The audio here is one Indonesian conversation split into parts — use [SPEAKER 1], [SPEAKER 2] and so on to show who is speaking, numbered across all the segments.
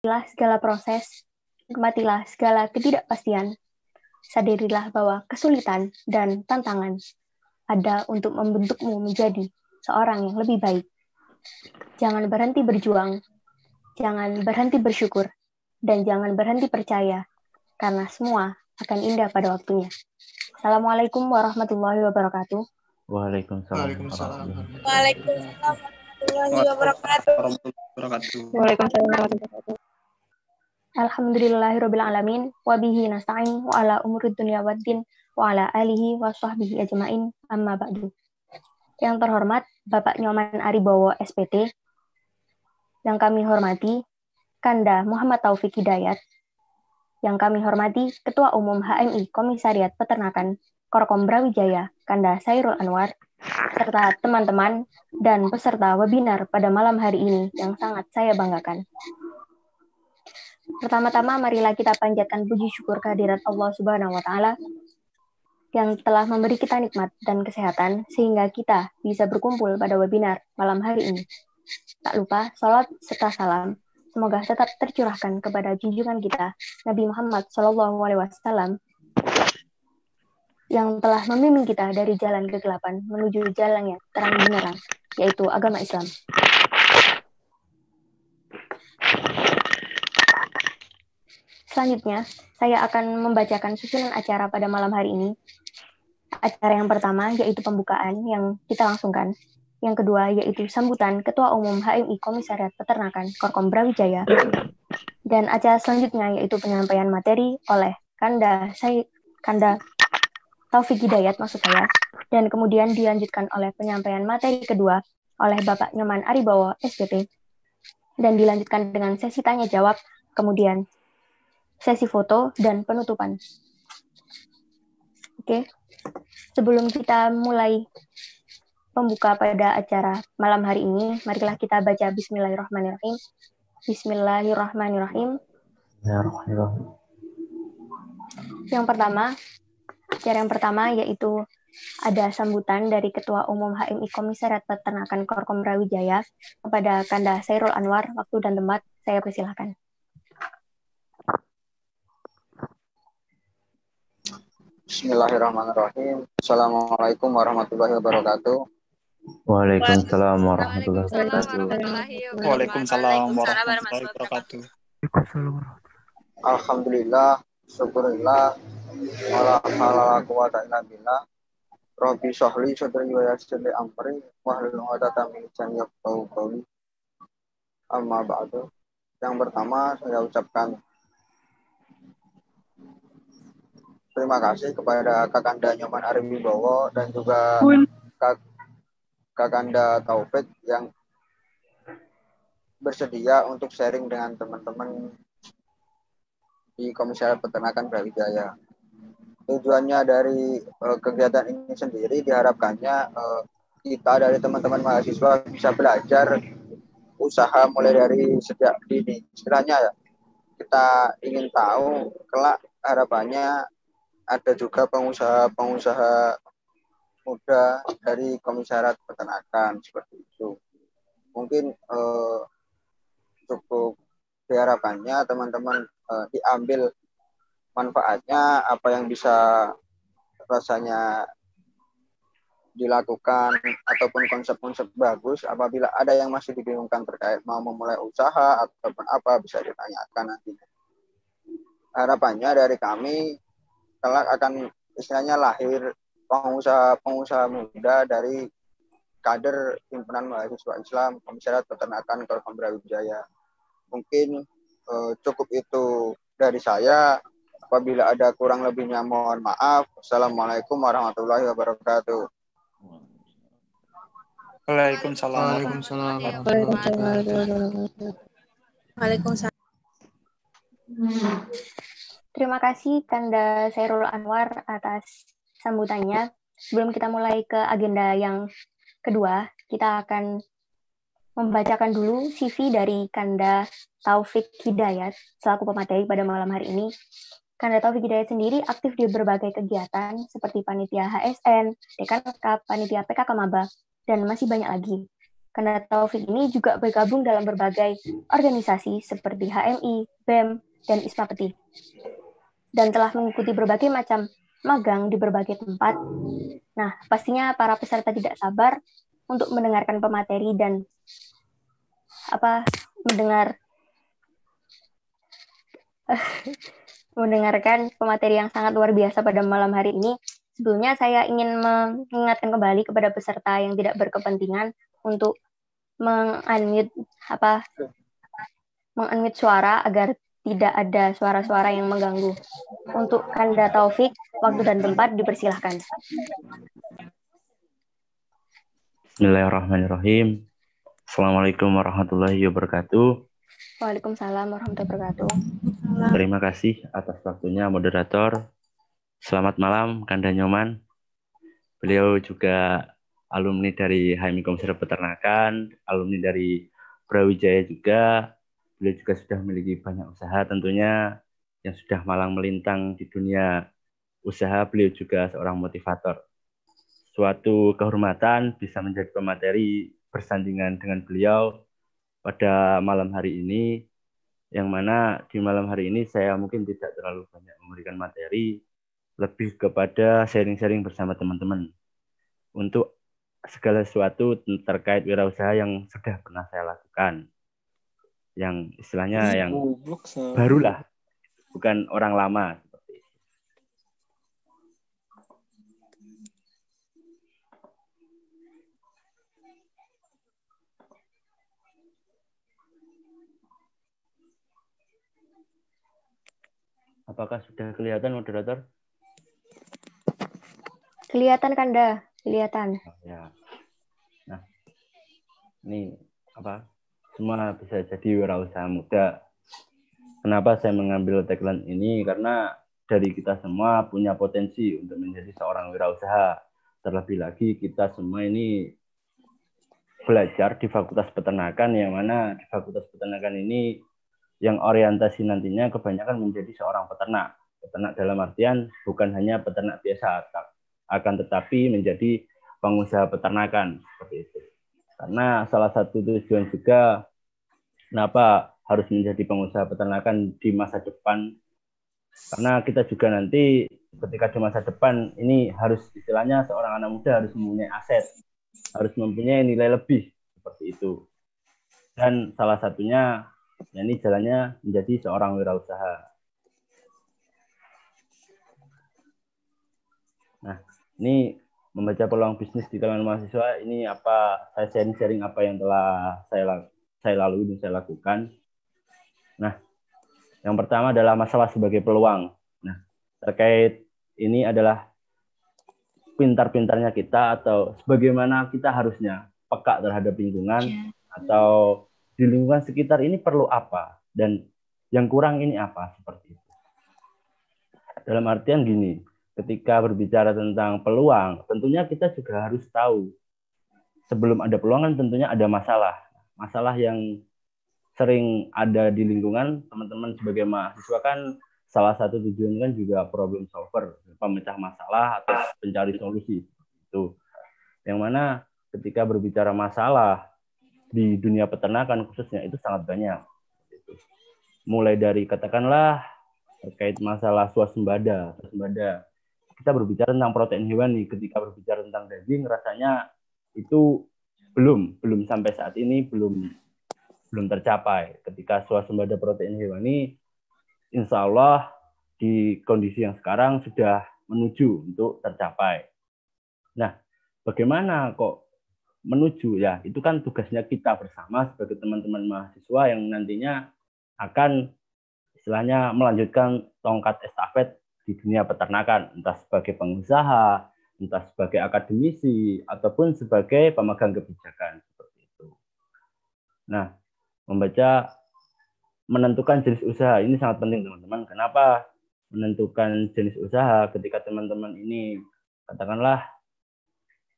[SPEAKER 1] Nikmatilah segala proses, nikmatilah segala ketidakpastian. Sadarilah bahwa kesulitan dan tantangan ada untuk membentukmu menjadi seorang yang lebih baik. Jangan berhenti berjuang, jangan berhenti bersyukur, dan jangan berhenti percaya, karena semua akan indah pada waktunya. Assalamualaikum warahmatullahi wabarakatuh.
[SPEAKER 2] Waalaikumsalam.
[SPEAKER 3] Waalaikumsalam warahmatullahi wabarakatuh.
[SPEAKER 1] Waalaikumsalam warahmatullahi wabarakatuh. Alhamdulillahirrabbilalamin. Wabihi nasta'in wa ala umurid dunia waddin wa ala alihi wa sahbihi ajma'in amma ba'du. Yang terhormat Bapak Nyoman Aribowo SPT, yang kami hormati Kanda Muhammad Taufik Hidayat, yang kami hormati Ketua Umum HMI Komisariat Peternakan Korkom Brawijaya Kanda Sairul Anwar, serta teman-teman dan peserta webinar pada malam hari ini yang sangat saya banggakan. Pertama-tama marilah kita panjatkan puji syukur kehadirat Allah Subhanahu wa taala yang telah memberi kita nikmat dan kesehatan sehingga kita bisa berkumpul pada webinar malam hari ini. Tak lupa salat serta salam semoga tetap tercurahkan kepada junjungan kita Nabi Muhammad SAW yang telah membimbing kita dari jalan kegelapan menuju jalan yang terang benderang, yaitu agama Islam. Selanjutnya, saya akan membacakan susunan acara pada malam hari ini. Acara yang pertama yaitu pembukaan yang kita langsungkan. Yang kedua yaitu sambutan Ketua Umum HMI Komisariat Peternakan Korkom Brawijaya. Dan acara selanjutnya yaitu penyampaian materi oleh Kanda Taufik Hidayat maksud saya. Dan kemudian dilanjutkan oleh penyampaian materi kedua oleh Bapak Nyoman Aribowo SPT. Dan dilanjutkan dengan sesi tanya jawab, kemudian sesi foto dan penutupan. Oke. Sebelum kita mulai pembuka pada acara malam hari ini, marilah kita baca Bismillahirrahmanirrahim. Bismillahirrahmanirrahim. Acara yang pertama yaitu ada sambutan dari Ketua Umum HMI Komisariat Peternakan Korkom Brawijaya kepada Kanda Sairul Anwar. Waktu dan tempat saya persilahkan.
[SPEAKER 4] Bismillahirrahmanirrahim. Assalamualaikum warahmatullahi wabarakatuh.
[SPEAKER 2] Waalaikumsalam warahmatullahi wabarakatuh.
[SPEAKER 3] Waalaikumsalam warahmatullahi wabarakatuh.
[SPEAKER 4] Alhamdulillah, syukurillah, wala halala quwata illa billah. Rabbi sholli sadri wa yassir li amri wahlul 'uqdatam min lisani yafqahu qawli. Amma ba'du. Yang pertama saya ucapkan terima kasih kepada Kakanda Nyoman Aribowo dan juga Kakanda Taufik yang bersedia untuk sharing dengan teman-teman di Komisariat Peternakan Brawijaya. Tujuannya dari kegiatan ini sendiri diharapkannya kita dari teman-teman mahasiswa bisa belajar usaha mulai dari sejak dini. Istilahnya ya, kita ingin tahu kelak harapannya ada juga pengusaha-pengusaha muda dari Komisariat Peternakan seperti itu. Mungkin cukup diharapkannya teman-teman diambil manfaatnya apa yang bisa rasanya dilakukan ataupun konsep-konsep bagus. Apabila ada yang masih dibingungkan terkait mau memulai usaha ataupun apa bisa ditanyakan nanti. Harapannya dari kami kelak akan istilahnya lahir pengusaha-pengusaha muda dari kader himpunan mahasiswa Islam Komisariat Peternakan Korkom Brawijaya. Mungkin cukup itu dari saya. Apabila ada kurang lebihnya mohon maaf. Assalamualaikum warahmatullahi wabarakatuh.
[SPEAKER 3] Waalaikumsalam.
[SPEAKER 1] Terima kasih Kanda Sairul Anwar atas sambutannya. Sebelum kita mulai ke agenda yang kedua, kita akan membacakan dulu CV dari Kanda Taufik Hidayat selaku pemateri pada malam hari ini. Kanda Taufik Hidayat sendiri aktif di berbagai kegiatan seperti panitia HSN, Dekan Cup, panitia PKK Maba, dan masih banyak lagi. Kanda Taufik ini juga bergabung dalam berbagai organisasi seperti HMI, BEM, dan ISMA Peti. Dan telah mengikuti berbagai macam magang di berbagai tempat. Nah, pastinya para peserta tidak sabar untuk mendengarkan pemateri dan mendengarkan pemateri yang sangat luar biasa pada malam hari ini. Sebelumnya saya ingin mengingatkan kembali kepada peserta yang tidak berkepentingan untuk mengunmute suara agar tidak ada suara-suara yang mengganggu. Untuk Kanda Taufik, waktu dan tempat dipersilahkan.
[SPEAKER 2] Bismillahirrahmanirrahim. Assalamualaikum warahmatullahi wabarakatuh.
[SPEAKER 1] Waalaikumsalam warahmatullahi wabarakatuh.
[SPEAKER 2] Terima kasih atas waktunya moderator. Selamat malam Kanda Nyoman. Beliau juga alumni dari HMI Komserve Peternakan, alumni dari Brawijaya juga. Beliau juga sudah memiliki banyak usaha tentunya yang sudah malang melintang di dunia usaha. Beliau juga seorang motivator. Suatu kehormatan bisa menjadi pemateri bersandingan dengan beliau pada malam hari ini, yang mana di malam hari ini saya mungkin tidak terlalu banyak memberikan materi, lebih kepada sharing-sharing bersama teman-teman untuk segala sesuatu terkait wirausaha yang sudah pernah saya lakukan, yang istilahnya yang barulah, bukan orang lama. Apakah sudah kelihatan moderator?
[SPEAKER 1] Kelihatan Kanda, kelihatan.
[SPEAKER 2] Ya. Nah, ini semua bisa jadi wirausaha muda. Kenapa saya mengambil tagline ini? Karena dari kita semua punya potensi untuk menjadi seorang wirausaha. Terlebih lagi kita semua ini belajar di Fakultas Peternakan, yang mana di Fakultas Peternakan ini yang orientasi nantinya kebanyakan menjadi seorang peternak. Peternak dalam artian bukan hanya peternak biasa, akan tetapi menjadi pengusaha peternakan seperti itu. Karena salah satu tujuan juga kenapa harus menjadi pengusaha peternakan di masa depan, karena kita juga nanti ketika di masa depan ini harus istilahnya seorang anak muda harus mempunyai aset, harus mempunyai nilai lebih seperti itu. Dan salah satunya ini jalannya menjadi seorang wirausaha. Nah, ini membaca peluang bisnis di kalangan mahasiswa, ini saya sharing apa yang telah saya lalui dan saya lakukan. Nah, yang pertama adalah masalah sebagai peluang. Nah, terkait ini adalah pintar-pintarnya kita atau sebagaimana kita harusnya peka terhadap lingkungan, atau di lingkungan sekitar ini perlu apa dan yang kurang ini apa, seperti itu. Dalam artian gini, ketika berbicara tentang peluang, tentunya kita juga harus tahu sebelum ada peluang kan tentunya ada masalah yang sering ada di lingkungan. Teman-teman sebagai mahasiswa kan salah satu tujuan kan juga problem solver, pemecah masalah atau pencari solusi itu. Yang mana ketika berbicara masalah di dunia peternakan khususnya itu sangat banyak. Mulai dari katakanlah terkait masalah swasembada. Kita berbicara tentang protein hewani, ketika berbicara tentang daging rasanya itu belum sampai saat ini belum tercapai. Ketika swasembada protein hewani, insya Allah di kondisi yang sekarang sudah menuju untuk tercapai. Nah, bagaimana kok menuju? Ya, itu kan tugasnya kita bersama sebagai teman-teman mahasiswa yang nantinya akan istilahnya melanjutkan tongkat estafet di dunia peternakan, entah sebagai pengusaha, entah sebagai akademisi, ataupun sebagai pemegang kebijakan seperti itu. Nah, menentukan jenis usaha ini sangat penting, teman-teman. Kenapa menentukan jenis usaha? Ketika teman-teman ini katakanlah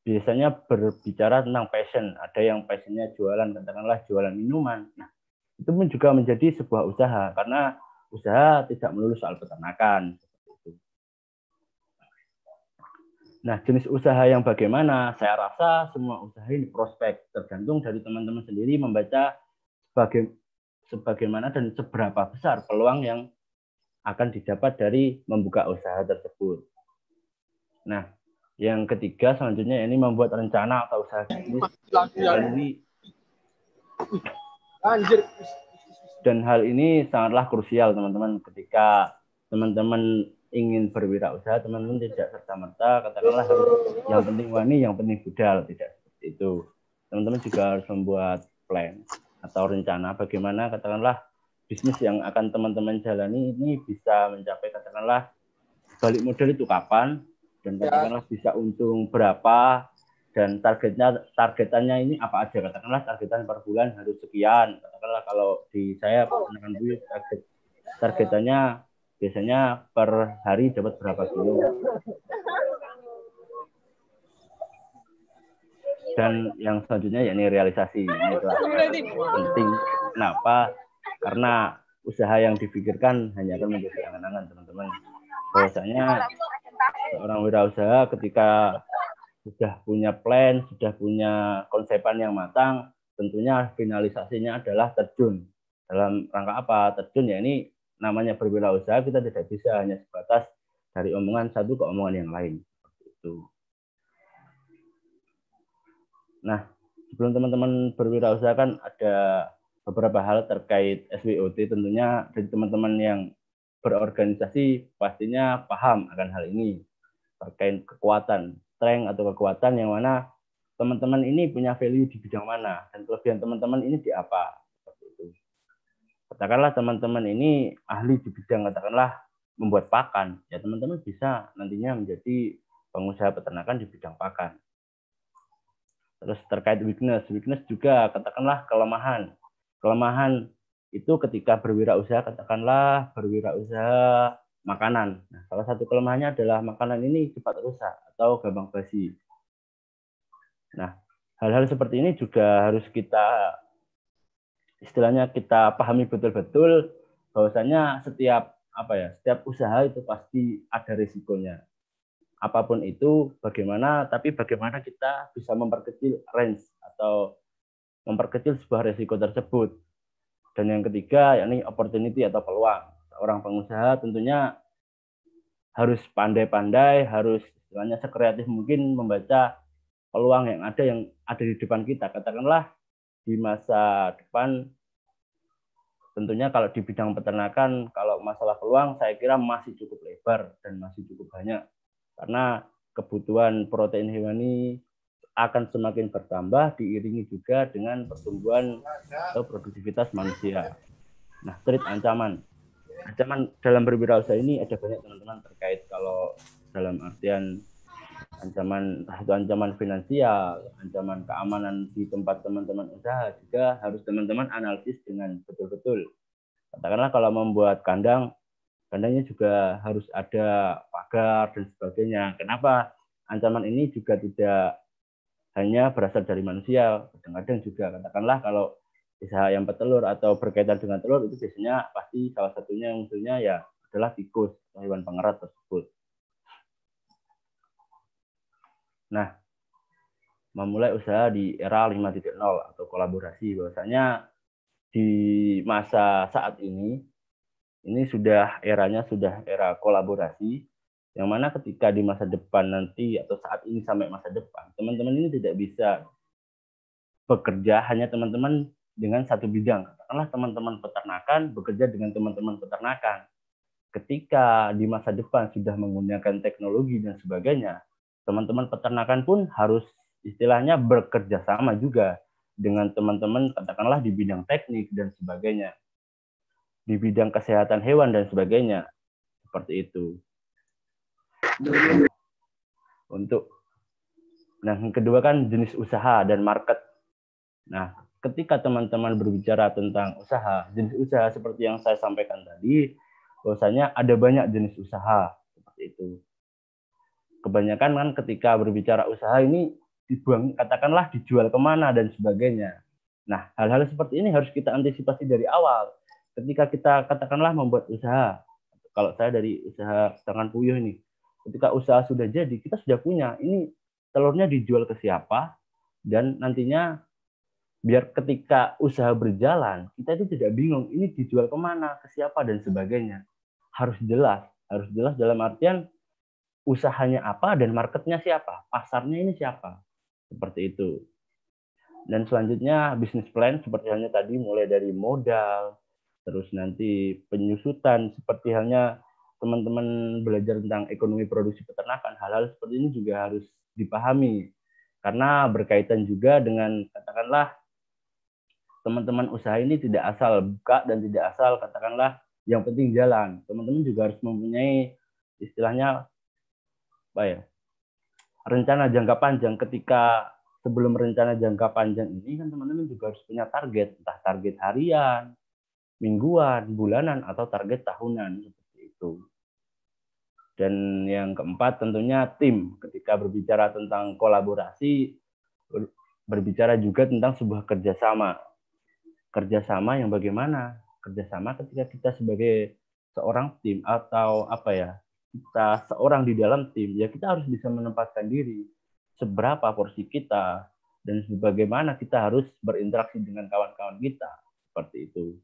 [SPEAKER 2] biasanya berbicara tentang passion, ada yang passionnya jualan, katakanlah jualan minuman. Nah, itu pun juga menjadi sebuah usaha, karena usaha tidak melulu soal peternakan. Nah, jenis usaha yang bagaimana? Saya rasa semua usaha ini prospek, tergantung dari teman-teman sendiri membaca sebagaimana dan seberapa besar peluang yang akan didapat dari membuka usaha tersebut. Nah, yang ketiga selanjutnya ini membuat rencana atau usaha bisnis. Hal ini sangatlah krusial teman-teman ketika teman-teman ingin berwirausaha, teman-teman tidak serta-merta katakanlah harus yang penting wani, yang penting budal, tidak seperti itu. Teman-teman juga harus membuat plan atau rencana bagaimana katakanlah bisnis yang akan teman-teman jalani ini bisa mencapai katakanlah balik modal itu kapan, dan katakanlah bisa untung berapa, dan targetannya ini apa aja, katakanlah targetan per bulan harus sekian, katakanlah kalau di saya targetannya biasanya per hari dapat berapa kilo. Dan yang selanjutnya yakni realisasi. Ini penting. Kenapa? Karena usaha yang dipikirkan hanya akan menjadi angan-angan teman-teman. Bahwasanya seorang wirausaha ketika sudah punya plan, sudah punya konsepan yang matang, tentunya finalisasinya adalah terjun. Dalam rangka apa? Terjun ya ini namanya berwirausaha, kita tidak bisa hanya sebatas dari omongan satu ke omongan yang lain. Seperti itu. Nah, sebelum teman-teman berwirausaha kan ada beberapa hal terkait SWOT, tentunya dari teman-teman yang berorganisasi pastinya paham akan hal ini, terkait kekuatan, strength atau kekuatan yang mana teman-teman ini punya value di bidang mana, dan kelebihan teman-teman ini di apa. Seperti itu. Katakanlah teman-teman ini ahli di bidang katakanlah membuat pakan, ya teman-teman bisa nantinya menjadi pengusaha peternakan di bidang pakan. Terus terkait weakness juga katakanlah kelemahan. Kelemahan itu ketika berwirausaha, katakanlah berwirausaha makanan. Nah, salah satu kelemahannya adalah makanan ini cepat rusak atau gampang basi. Nah, hal-hal seperti ini juga harus kita istilahnya kita pahami betul-betul bahwasanya setiap usaha itu pasti ada risikonya. Apapun itu tapi bagaimana kita bisa memperkecil range atau memperkecil sebuah risiko tersebut. Dan yang ketiga yakni opportunity atau peluang. Seorang pengusaha tentunya harus pandai-pandai, harus istilahnya sekreatif mungkin membaca peluang yang ada di depan kita. Katakanlah di masa depan, tentunya kalau di bidang peternakan, kalau masalah peluang saya kira masih cukup lebar dan masih cukup banyak. Karena kebutuhan protein hewani akan semakin bertambah diiringi juga dengan pertumbuhan atau produktivitas manusia. Nah, trait ancaman. Ancaman dalam berwirausaha ini ada banyak teman-teman, terkait kalau dalam artian ancaman finansial, ancaman keamanan di tempat teman-teman usaha juga harus teman-teman analisis dengan betul-betul. Katakanlah kalau membuat kandangnya juga harus ada pagar dan sebagainya. Kenapa? Ancaman ini juga tidak hanya berasal dari manusia, kadang-kadang juga katakanlah kalau usaha yang petelur atau berkaitan dengan telur itu biasanya pasti salah satunya munculnya ya adalah tikus atau hewan pengerat tersebut. Nah, memulai usaha di era 5.0 atau kolaborasi, bahwasanya di masa saat ini eranya sudah era kolaborasi, yang mana ketika di masa depan nanti atau saat ini sampai masa depan, teman-teman ini tidak bisa bekerja hanya teman-teman dengan satu bidang. Katakanlah teman-teman peternakan bekerja dengan teman-teman peternakan. Ketika di masa depan sudah menggunakan teknologi dan sebagainya, teman-teman peternakan pun harus istilahnya bekerja sama juga dengan teman-teman katakanlah di bidang teknik dan sebagainya, di bidang kesehatan hewan dan sebagainya. Seperti itu. Yang kedua kan jenis usaha dan market. Nah, ketika teman-teman berbicara tentang usaha, jenis usaha seperti yang saya sampaikan tadi, bahwasanya ada banyak jenis usaha seperti itu. Kebanyakan kan ketika berbicara usaha ini katakanlah dijual kemana dan sebagainya. Nah, hal-hal seperti ini harus kita antisipasi dari awal. Ketika kita katakanlah membuat usaha, kalau saya dari usaha tangan puyuh ini, ketika usaha sudah jadi, kita sudah punya. Ini telurnya dijual ke siapa, dan nantinya biar ketika usaha berjalan, kita itu tidak bingung, ini dijual kemana, ke siapa, dan sebagainya. Harus jelas dalam artian usahanya apa dan marketnya siapa, pasarnya ini siapa. Seperti itu. Dan selanjutnya bisnis plan seperti halnya tadi, mulai dari modal, terus nanti penyusutan, seperti halnya teman-teman belajar tentang ekonomi produksi peternakan, hal-hal seperti ini juga harus dipahami. Karena berkaitan juga dengan, katakanlah, teman-teman usaha ini tidak asal buka dan tidak asal, katakanlah, yang penting jalan. Teman-teman juga harus mempunyai istilahnya apa ya, rencana jangka panjang. Ketika sebelum rencana jangka panjang ini kan teman-teman juga harus punya target, entah target harian, mingguan, bulanan, atau target tahunan, seperti itu. Dan yang keempat tentunya tim. Ketika berbicara tentang kolaborasi, berbicara juga tentang sebuah kerjasama. Kerjasama yang bagaimana? Kerjasama ketika kita sebagai seorang tim, atau apa ya, kita seorang di dalam tim, ya kita harus bisa menempatkan diri seberapa porsi kita, dan bagaimana kita harus berinteraksi dengan kawan-kawan kita, seperti itu.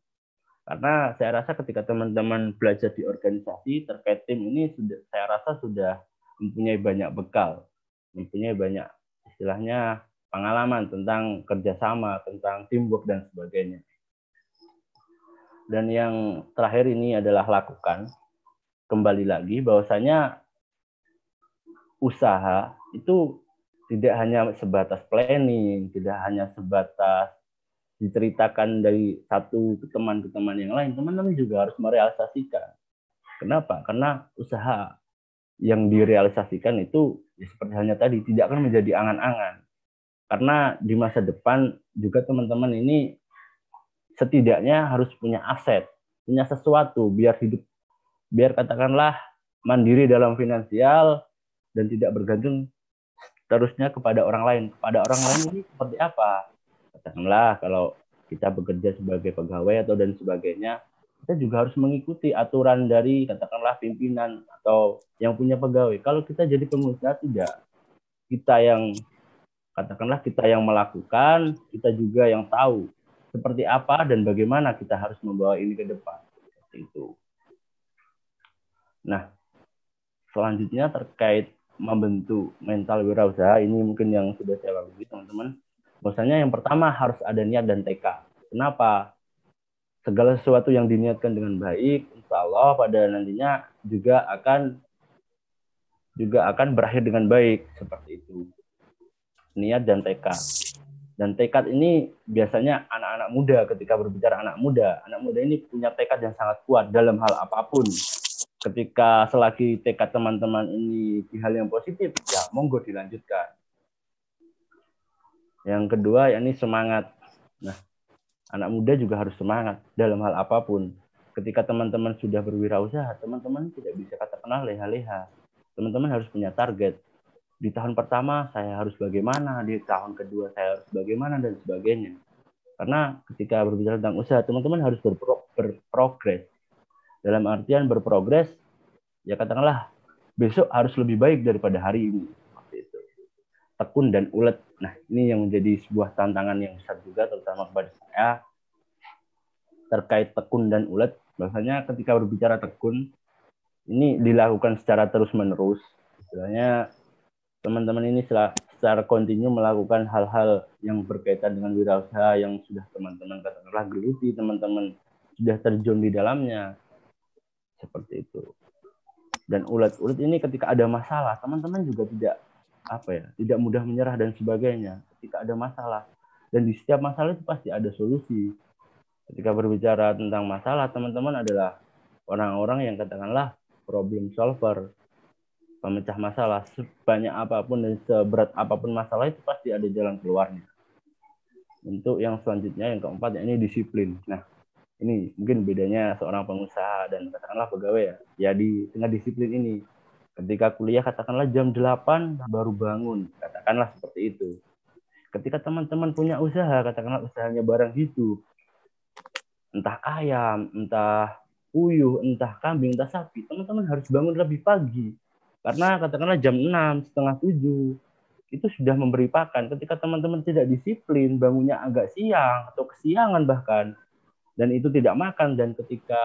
[SPEAKER 2] Karena saya rasa ketika teman-teman belajar di organisasi terkait tim ini, saya rasa sudah mempunyai banyak bekal, mempunyai banyak istilahnya pengalaman tentang kerjasama, tentang teamwork, dan sebagainya. Dan yang terakhir ini adalah lakukan. Kembali lagi bahwasanya usaha itu tidak hanya sebatas planning, tidak hanya sebatas diceritakan dari satu ke teman yang lain. Teman-teman juga harus merealisasikan. Kenapa? Karena usaha yang direalisasikan itu ya seperti halnya tadi, tidak akan menjadi angan-angan. Karena di masa depan juga teman-teman ini setidaknya harus punya aset, punya sesuatu biar hidup, biar katakanlah mandiri dalam finansial dan tidak bergantung terusnya kepada orang lain. Kepada orang lain ini seperti apa? Katakanlah kalau kita bekerja sebagai pegawai atau dan sebagainya, kita juga harus mengikuti aturan dari katakanlah pimpinan atau yang punya pegawai. Kalau kita jadi pengusaha, tidak. Kita yang katakanlah kita yang melakukan, kita juga yang tahu seperti apa dan bagaimana kita harus membawa ini ke depan. Seperti itu. Nah, selanjutnya terkait membentuk mental wirausaha, ini mungkin yang sudah saya lalui, teman-teman. Bahwasanya yang pertama harus ada niat dan tekad. Kenapa? Segala sesuatu yang diniatkan dengan baik, insya Allah pada nantinya juga akan berakhir dengan baik, seperti itu. Niat dan tekad. Dan tekad ini biasanya anak-anak muda, ketika berbicara anak muda ini punya tekad yang sangat kuat dalam hal apapun. Ketika selagi tekad teman-teman ini di hal yang positif, ya monggo dilanjutkan. Yang kedua, yakni semangat. Nah, anak muda juga harus semangat dalam hal apapun. Ketika teman-teman sudah berwirausaha, teman-teman tidak bisa katakanlah leha-leha. Teman-teman harus punya target. Di tahun pertama saya harus bagaimana, di tahun kedua saya harus bagaimana, dan sebagainya. Karena ketika berbicara tentang usaha, teman-teman harus berprogres. Dalam artian berprogres, ya katakanlah besok harus lebih baik daripada hari ini. Seperti itu. Tekun dan ulet. Nah, ini yang menjadi sebuah tantangan yang besar juga, terutama kepada saya. Terkait tekun dan ulet, bahwasanya ketika berbicara tekun, ini dilakukan secara terus-menerus. Istilahnya, teman-teman ini secara kontinu melakukan hal-hal yang berkaitan dengan wirausaha yang sudah teman-teman katakanlah geluti, teman-teman sudah terjun di dalamnya. Seperti itu. Dan ulet ini ketika ada masalah, teman-teman juga tidak mudah menyerah dan sebagainya. Ketika ada masalah, dan di setiap masalah itu pasti ada solusi. Ketika berbicara tentang masalah, teman-teman adalah orang-orang yang katakanlah problem solver, pemecah masalah. Sebanyak apapun dan seberat apapun masalah itu pasti ada jalan keluarnya. Untuk yang selanjutnya, yang keempat, yakni disiplin. Nah, ini mungkin bedanya seorang pengusaha dan katakanlah pegawai ya. Ya di tengah disiplin ini. Ketika kuliah katakanlah jam 8 baru bangun. Katakanlah seperti itu. Ketika teman-teman punya usaha, katakanlah usahanya barang hidup. Entah ayam, entah puyuh, entah kambing, entah sapi. Teman-teman harus bangun lebih pagi. Karena katakanlah jam 6, setengah 7, itu sudah memberi pakan. Ketika teman-teman tidak disiplin, bangunnya agak siang atau kesiangan bahkan, dan itu tidak makan, dan ketika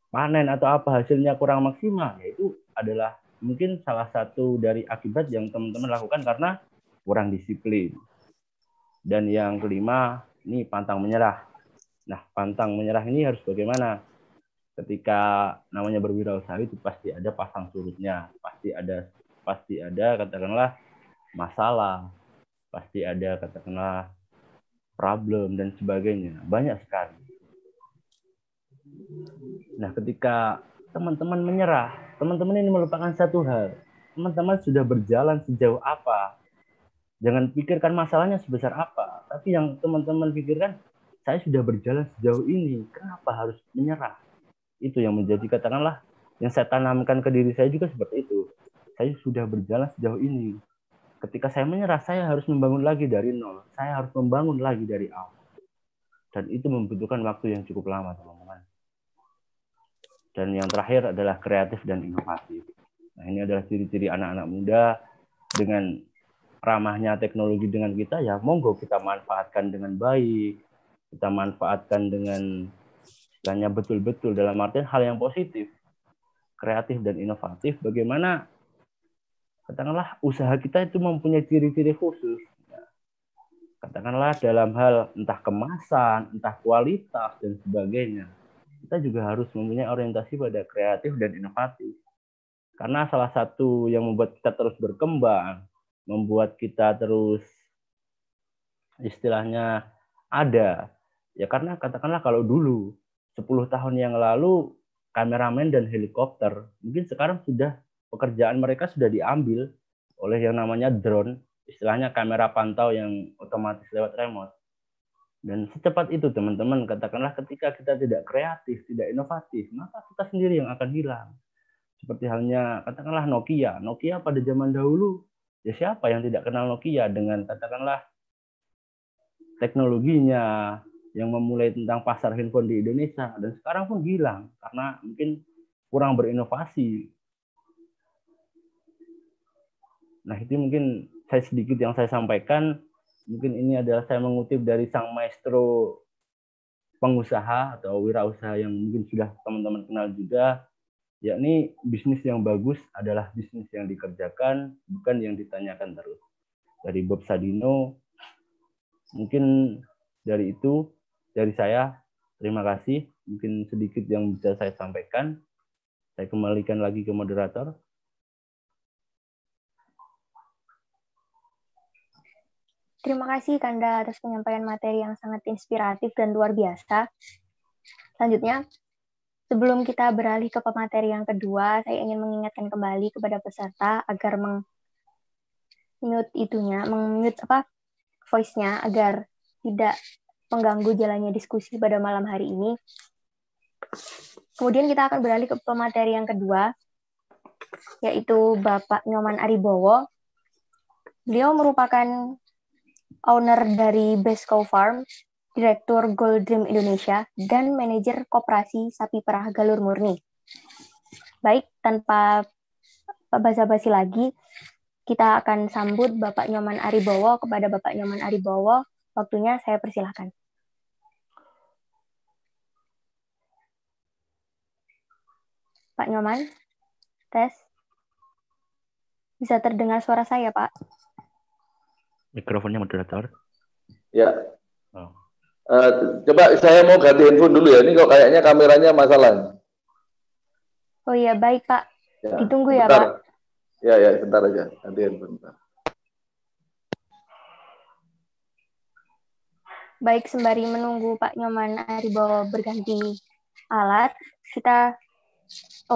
[SPEAKER 2] panen atau apa hasilnya kurang maksimal, ya itu adalah mungkin salah satu dari akibat yang teman-teman lakukan karena kurang disiplin. Dan yang kelima, ini pantang menyerah. Nah, pantang menyerah ini harus bagaimana? Ketika namanya berwirausaha itu pasti ada pasang surutnya, pasti ada katakanlah masalah, pasti ada katakanlah problem dan sebagainya, banyak sekali. Nah, ketika teman-teman menyerah, teman-teman ini melupakan satu hal. Teman-teman sudah berjalan sejauh apa? Jangan pikirkan masalahnya sebesar apa, tapi yang teman-teman pikirkan, saya sudah berjalan sejauh ini, kenapa harus menyerah? Itu yang menjadi katakanlah, yang saya tanamkan ke diri saya juga seperti itu. Saya sudah berjalan sejauh ini. Ketika saya menyerah, saya harus membangun lagi dari nol. Saya harus membangun lagi dari awal. Dan itu membutuhkan waktu yang cukup lama, teman-teman. Dan yang terakhir adalah kreatif dan inovatif. Nah, ini adalah ciri-ciri anak-anak muda dengan ramahnya teknologi dengan kita, ya monggo kita manfaatkan dengan baik, kita manfaatkan dengan istilahnya betul-betul dalam artian hal yang positif, kreatif dan inovatif. Bagaimana katakanlah usaha kita itu mempunyai ciri-ciri khusus. Katakanlah dalam hal entah kemasan, entah kualitas dan sebagainya. Kita juga harus mempunyai orientasi pada kreatif dan inovatif. Karena salah satu yang membuat kita terus berkembang, membuat kita terus istilahnya ada, ya karena katakanlah kalau dulu 10 tahun yang lalu kameramen dan helikopter, mungkin sekarang sudah pekerjaan mereka sudah diambil oleh yang namanya drone, istilahnya kamera pantau yang otomatis lewat remote. Dan secepat itu teman-teman, katakanlah ketika kita tidak kreatif, tidak inovatif, maka kita sendiri yang akan hilang. Seperti halnya katakanlah Nokia. Nokia pada zaman dahulu, ya siapa yang tidak kenal Nokia dengan katakanlah teknologinya yang memulai tentang pasar handphone di Indonesia, dan sekarang pun hilang karena mungkin kurang berinovasi. Nah, itu mungkin sedikit yang saya sampaikan. Mungkin ini adalah saya mengutip dari sang maestro pengusaha atau wirausaha yang mungkin sudah teman-teman kenal juga, yakni bisnis yang bagus adalah bisnis yang dikerjakan, bukan yang ditanyakan terus. Dari Bob Sadino, mungkin dari itu, dari saya, terima kasih. Mungkin sedikit yang bisa saya sampaikan. Saya kembalikan lagi ke moderator.
[SPEAKER 1] Terima kasih Kanda atas penyampaian materi yang sangat inspiratif dan luar biasa. Selanjutnya, sebelum kita beralih ke pemateri yang kedua, saya ingin mengingatkan kembali kepada peserta agar meng-mute voice-nya agar tidak mengganggu jalannya diskusi pada malam hari ini. Kemudian kita akan beralih ke pemateri yang kedua, yaitu Bapak Nyoman Aribowo. Beliau merupakan owner dari Best Cow Farm, Direktur Gold Dream Indonesia, dan manajer koperasi sapi perah Galur Murni. Baik, tanpa basa-basi lagi, kita akan sambut Bapak Nyoman Aribowo. Kepada Bapak Nyoman Aribowo, waktunya saya persilahkan. Pak Nyoman, tes. Bisa terdengar suara saya, Pak?
[SPEAKER 2] Mikrofonnya moderator.
[SPEAKER 5] Ya. Oh. Coba saya mau ganti handphone dulu ya. Ini kok kayaknya kameranya masalah.
[SPEAKER 1] Oh iya, baik Pak.
[SPEAKER 5] Ya,
[SPEAKER 1] ditunggu
[SPEAKER 5] sebentar.
[SPEAKER 1] Ya Pak.
[SPEAKER 5] Ya, sebentar aja. Ganti handphone.
[SPEAKER 1] Baik, sembari menunggu Pak Nyoman Aribowo berganti alat,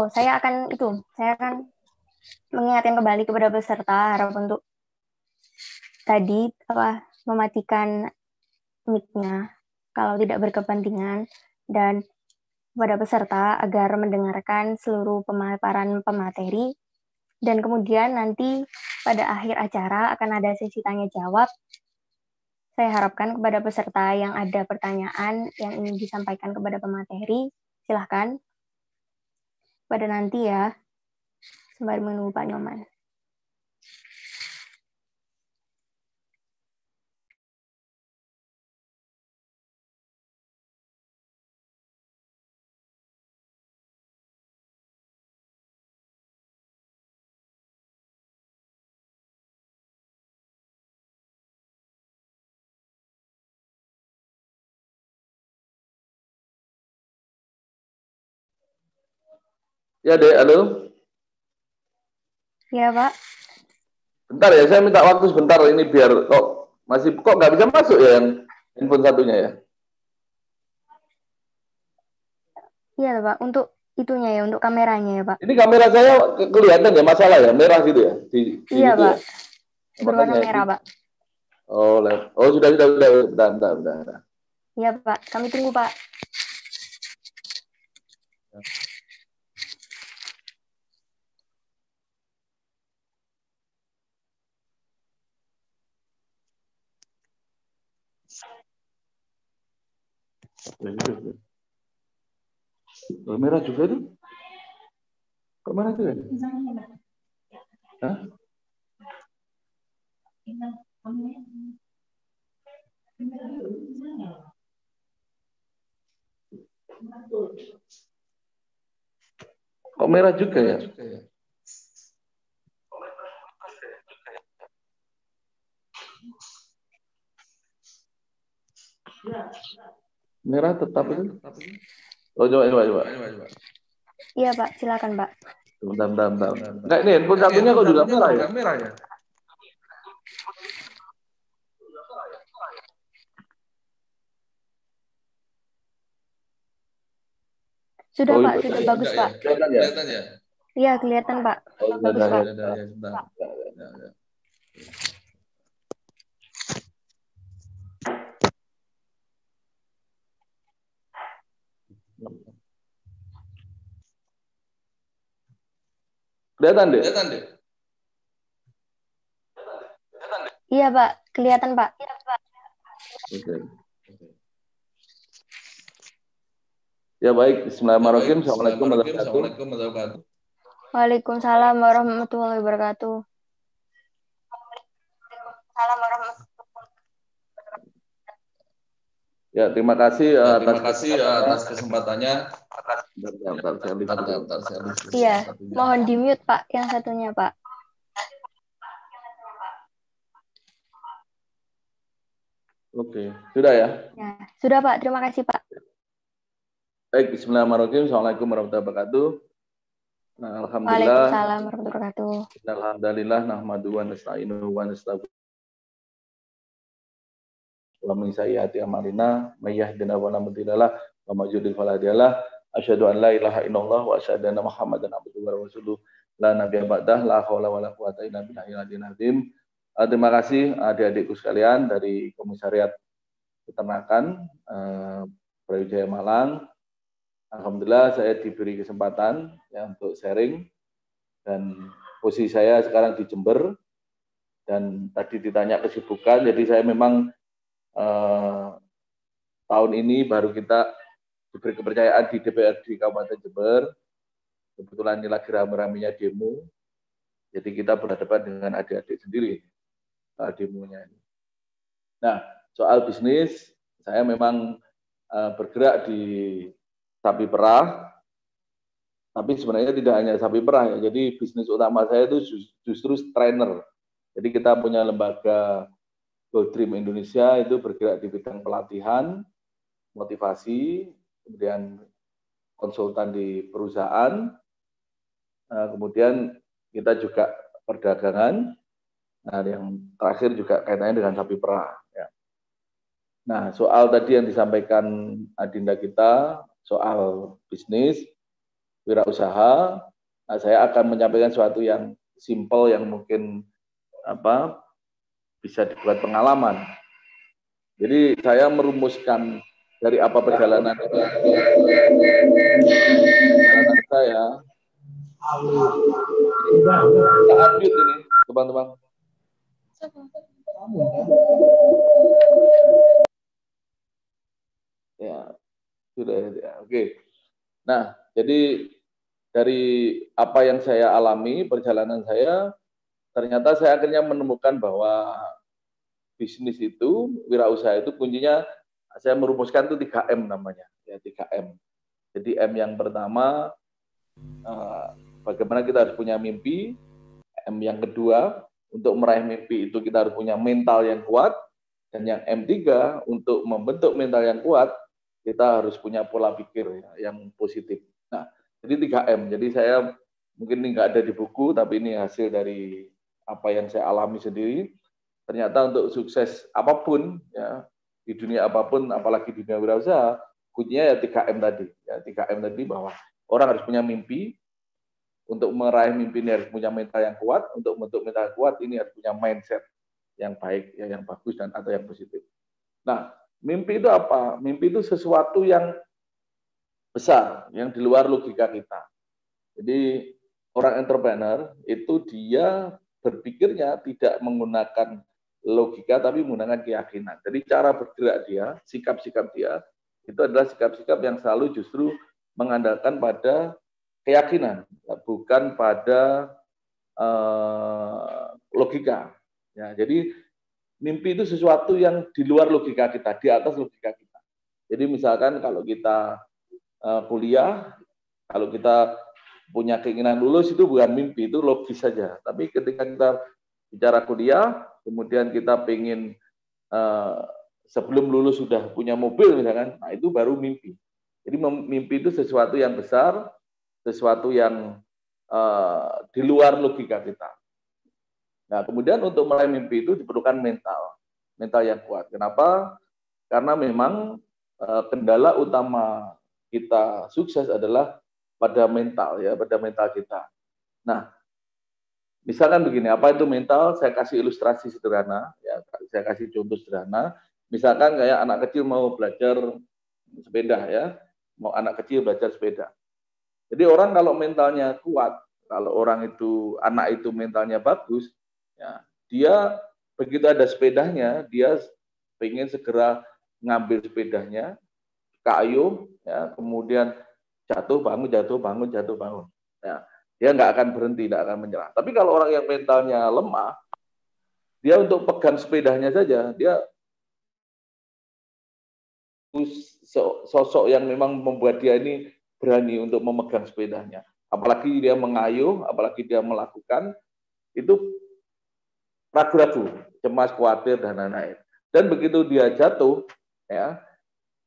[SPEAKER 1] saya akan mengingatkan kembali kepada peserta harap untuk tadi mematikan mic-nya kalau tidak berkepentingan, dan kepada peserta agar mendengarkan seluruh pemaparan pemateri, dan kemudian nanti pada akhir acara akan ada sesi tanya jawab. Saya harapkan kepada peserta yang ada pertanyaan yang ingin disampaikan kepada pemateri, silahkan pada nanti ya. sembari menunggu Pak Nyoman.
[SPEAKER 5] Ya, Dek, halo.
[SPEAKER 1] Ya, Pak.
[SPEAKER 5] Bentar ya, saya minta waktu sebentar ini biar kok nggak bisa masuk ya yang handphone satunya ya.
[SPEAKER 1] Iya, Pak. Untuk itunya ya, untuk kameranya ya, Pak.
[SPEAKER 5] Ini kamera saya kelihatan ya masalah ya, merah gitu ya.
[SPEAKER 1] Iya,
[SPEAKER 5] gitu
[SPEAKER 1] Pak.
[SPEAKER 5] Ya?
[SPEAKER 1] Berwarna merah, Pak.
[SPEAKER 5] Oh, sudah. Bentar.
[SPEAKER 1] Iya, Pak. Kami tunggu, Pak.
[SPEAKER 5] Merah juga itu? Kok merah juga? Hah? Kok merah juga ya? Merah tetap itu? Oh, coba.
[SPEAKER 1] Iya, Pak. Silakan, Pak.
[SPEAKER 5] Bentar. Enggak, ini handphone satunya kok juga merah ya?
[SPEAKER 1] Sudah, Pak. Sudah bagus, Pak.
[SPEAKER 5] Kelihatan ya?
[SPEAKER 1] Iya, kelihatan, Pak. Bagus, Pak.
[SPEAKER 5] Kelihatan deh?
[SPEAKER 1] Iya, Pak. Kelihatan, Pak.
[SPEAKER 5] Oke. Ya baik, bismillahirrahmanirrahim. Assalamualaikum warahmatullahi wabarakatuh.
[SPEAKER 1] Waalaikumsalam warahmatullahi wabarakatuh.
[SPEAKER 5] Ya, terima kasih
[SPEAKER 3] atas kesempatannya.
[SPEAKER 5] Bentar, saya lihat dulu.
[SPEAKER 1] Iya, mohon di-mute, Pak, yang satunya, Pak.
[SPEAKER 5] Oke, sudah ya?
[SPEAKER 1] Ya, sudah, Pak. Terima kasih, Pak.
[SPEAKER 5] Baik, bismillahirrahmanirrahim. Assalamualaikum warahmatullahi wabarakatuh. Nah, alhamdulillah.
[SPEAKER 1] Waalaikumsalam warahmatullahi wabarakatuh.
[SPEAKER 5] Alhamdulillah, nahmaduhu wa nasta'inuhu wa nastaghfiruh. Wa min sayyiati a'malina, may yahdihillahu fala mudilla lahu wa may yudlil fala hadiya lahu. Asyhadu an la ilaha illallah wa asyhadu anna Muhammadan abduhu wa rasuluh. La nabiyya ba'dah, la haula wa la quwwata illa billahil aliyyil azim. Terima kasih adik-adikku sekalian dari Komisariat Peternakan Brawijaya Malang. Alhamdulillah saya diberi kesempatan ya untuk sharing, dan posisi saya sekarang di Jember, dan tadi ditanya kesibukan, jadi saya memang tahun ini baru kita diberi kepercayaan di DPRD Kabupaten Jember. Kebetulan ini lagi rame-ramenya demo, jadi kita berhadapan dengan adik-adik sendiri demonya ini. Nah, soal bisnis, saya memang bergerak di sapi perah, tapi sebenarnya tidak hanya sapi perah ya. Jadi bisnis utama saya itu justru trainer. Jadi kita punya lembaga Go Dream Indonesia, itu bergerak di bidang pelatihan, motivasi, kemudian konsultan di perusahaan, kemudian kita juga perdagangan. Nah, yang terakhir juga kaitannya dengan sapi perah. Ya. Nah, soal tadi yang disampaikan Adinda kita, soal bisnis, wirausaha, nah, saya akan menyampaikan sesuatu yang simple, yang mungkin bisa dibuat pengalaman. Jadi saya merumuskan dari apa perjalanan saya. Kita unmute ini, teman-teman. Ya, sudah ya. Oke. Nah, jadi dari apa yang saya alami, perjalanan saya, ternyata saya akhirnya menemukan bahwa bisnis itu, wirausaha itu kuncinya, saya merumuskan itu 3M namanya, ya 3M. Jadi M yang pertama, bagaimana kita harus punya mimpi. M yang kedua, untuk meraih mimpi itu kita harus punya mental yang kuat. Dan yang M3, untuk membentuk mental yang kuat, kita harus punya pola pikir ya, yang positif. Nah, jadi 3M. Jadi saya mungkin ini nggak ada di buku, tapi ini hasil dari apa yang saya alami sendiri. Ternyata untuk sukses apapun, ya, di dunia apapun, apalagi di dunia wirausaha, kuncinya ya 3M tadi. Ya, 3M tadi bahwa orang harus punya mimpi. Untuk meraih mimpi ini harus punya mental yang kuat. Untuk membentuk mental yang kuat, ini harus punya mindset yang baik, ya, yang bagus, dan atau yang positif. Nah, mimpi itu apa? Mimpi itu sesuatu yang besar, yang di luar logika kita. Jadi orang entrepreneur itu dia berpikirnya tidak menggunakan logika, tapi menggunakan keyakinan. Jadi cara bergerak dia, sikap-sikap dia, itu adalah sikap-sikap yang selalu justru mengandalkan pada keyakinan, bukan pada logika. Ya, jadi mimpi itu sesuatu yang di luar logika kita, di atas logika kita. Jadi misalkan kalau kita kuliah, kalau kita punya keinginan lulus itu bukan mimpi, itu logis saja. Tapi ketika kita bicara kuliah, kemudian kita pengen sebelum lulus sudah punya mobil misalkan, nah itu baru mimpi. Jadi mimpi itu sesuatu yang besar, sesuatu yang di luar logika kita. Nah, kemudian untuk meraih mimpi itu diperlukan mental yang kuat. Kenapa? Karena memang kendala utama kita sukses adalah pada mental, ya, pada mental kita. Nah, misalkan begini, apa itu mental? Saya kasih ilustrasi sederhana, ya, saya kasih contoh sederhana. Misalkan kayak anak kecil mau belajar sepeda, ya, mau anak kecil belajar sepeda. Jadi orang kalau mentalnya kuat, kalau orang itu, anak itu mentalnya bagus, ya, dia begitu ada sepedanya, dia pengen segera ngambil sepedanya, kayuh, ya, kemudian jatuh bangun, jatuh bangun, jatuh bangun. Ya, dia nggak akan berhenti, nggak akan menyerah. Tapi kalau orang yang mentalnya lemah, dia untuk pegang sepedanya saja, dia sosok yang memang membuat dia ini berani untuk memegang sepedanya. Apalagi dia mengayuh, apalagi dia melakukan, itu ragu-ragu, cemas, khawatir, dan lain-lain. Dan begitu dia jatuh, ya,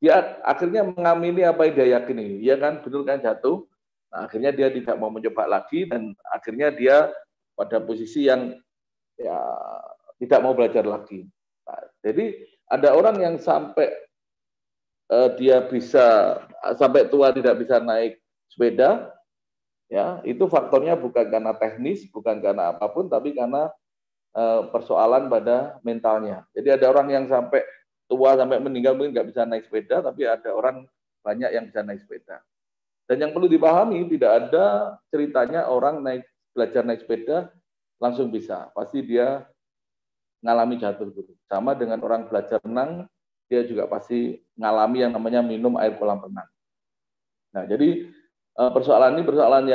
[SPEAKER 5] dia akhirnya mengamini apa yang dia yakini. Dia kan betul kan jatuh, nah, akhirnya dia tidak mau mencoba lagi, dan akhirnya dia pada posisi yang ya tidak mau belajar lagi. Nah, jadi ada orang yang sampai dia bisa sampai tua tidak bisa naik sepeda, ya, itu faktornya bukan karena teknis, bukan karena apapun, tapi karena persoalan pada mentalnya. Jadi ada orang yang sampai tua, sampai meninggal mungkin nggak bisa naik sepeda, tapi ada orang banyak yang bisa naik sepeda. Dan yang perlu dipahami, tidak ada ceritanya orang belajar naik sepeda langsung bisa. Pasti dia ngalami jatuh dulu. Sama dengan orang belajar renang, dia juga pasti ngalami yang namanya minum air kolam renang. Nah, jadi persoalan ini persoalan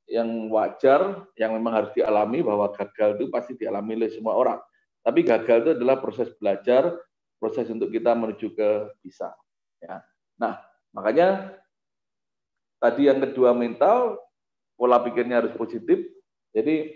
[SPEAKER 5] yang wajar, yang memang harus dialami, bahwa gagal itu pasti dialami oleh semua orang. Tapi gagal itu adalah proses belajar, proses untuk kita menuju ke bisa. Ya. Nah, makanya tadi yang kedua mental, pola pikirnya harus positif. Jadi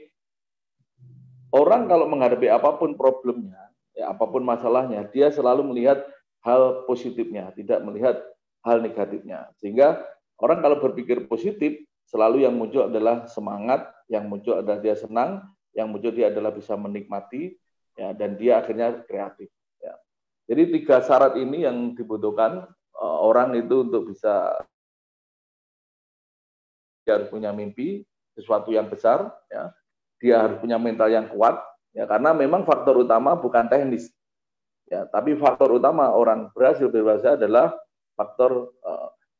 [SPEAKER 5] orang kalau menghadapi apapun problemnya, ya, apapun masalahnya, dia selalu melihat hal positifnya, tidak melihat hal negatifnya. Sehingga orang kalau berpikir positif, selalu yang muncul adalah semangat, yang muncul adalah dia senang, yang muncul dia adalah bisa menikmati, ya, dan dia akhirnya kreatif. Ya. Jadi 3 syarat ini yang dibutuhkan orang itu untuk bisa, dia harus punya mimpi, sesuatu yang besar, ya. Dia harus punya mental yang kuat, ya, karena memang faktor utama bukan teknis, ya, tapi faktor utama orang berhasil berwirausaha adalah faktor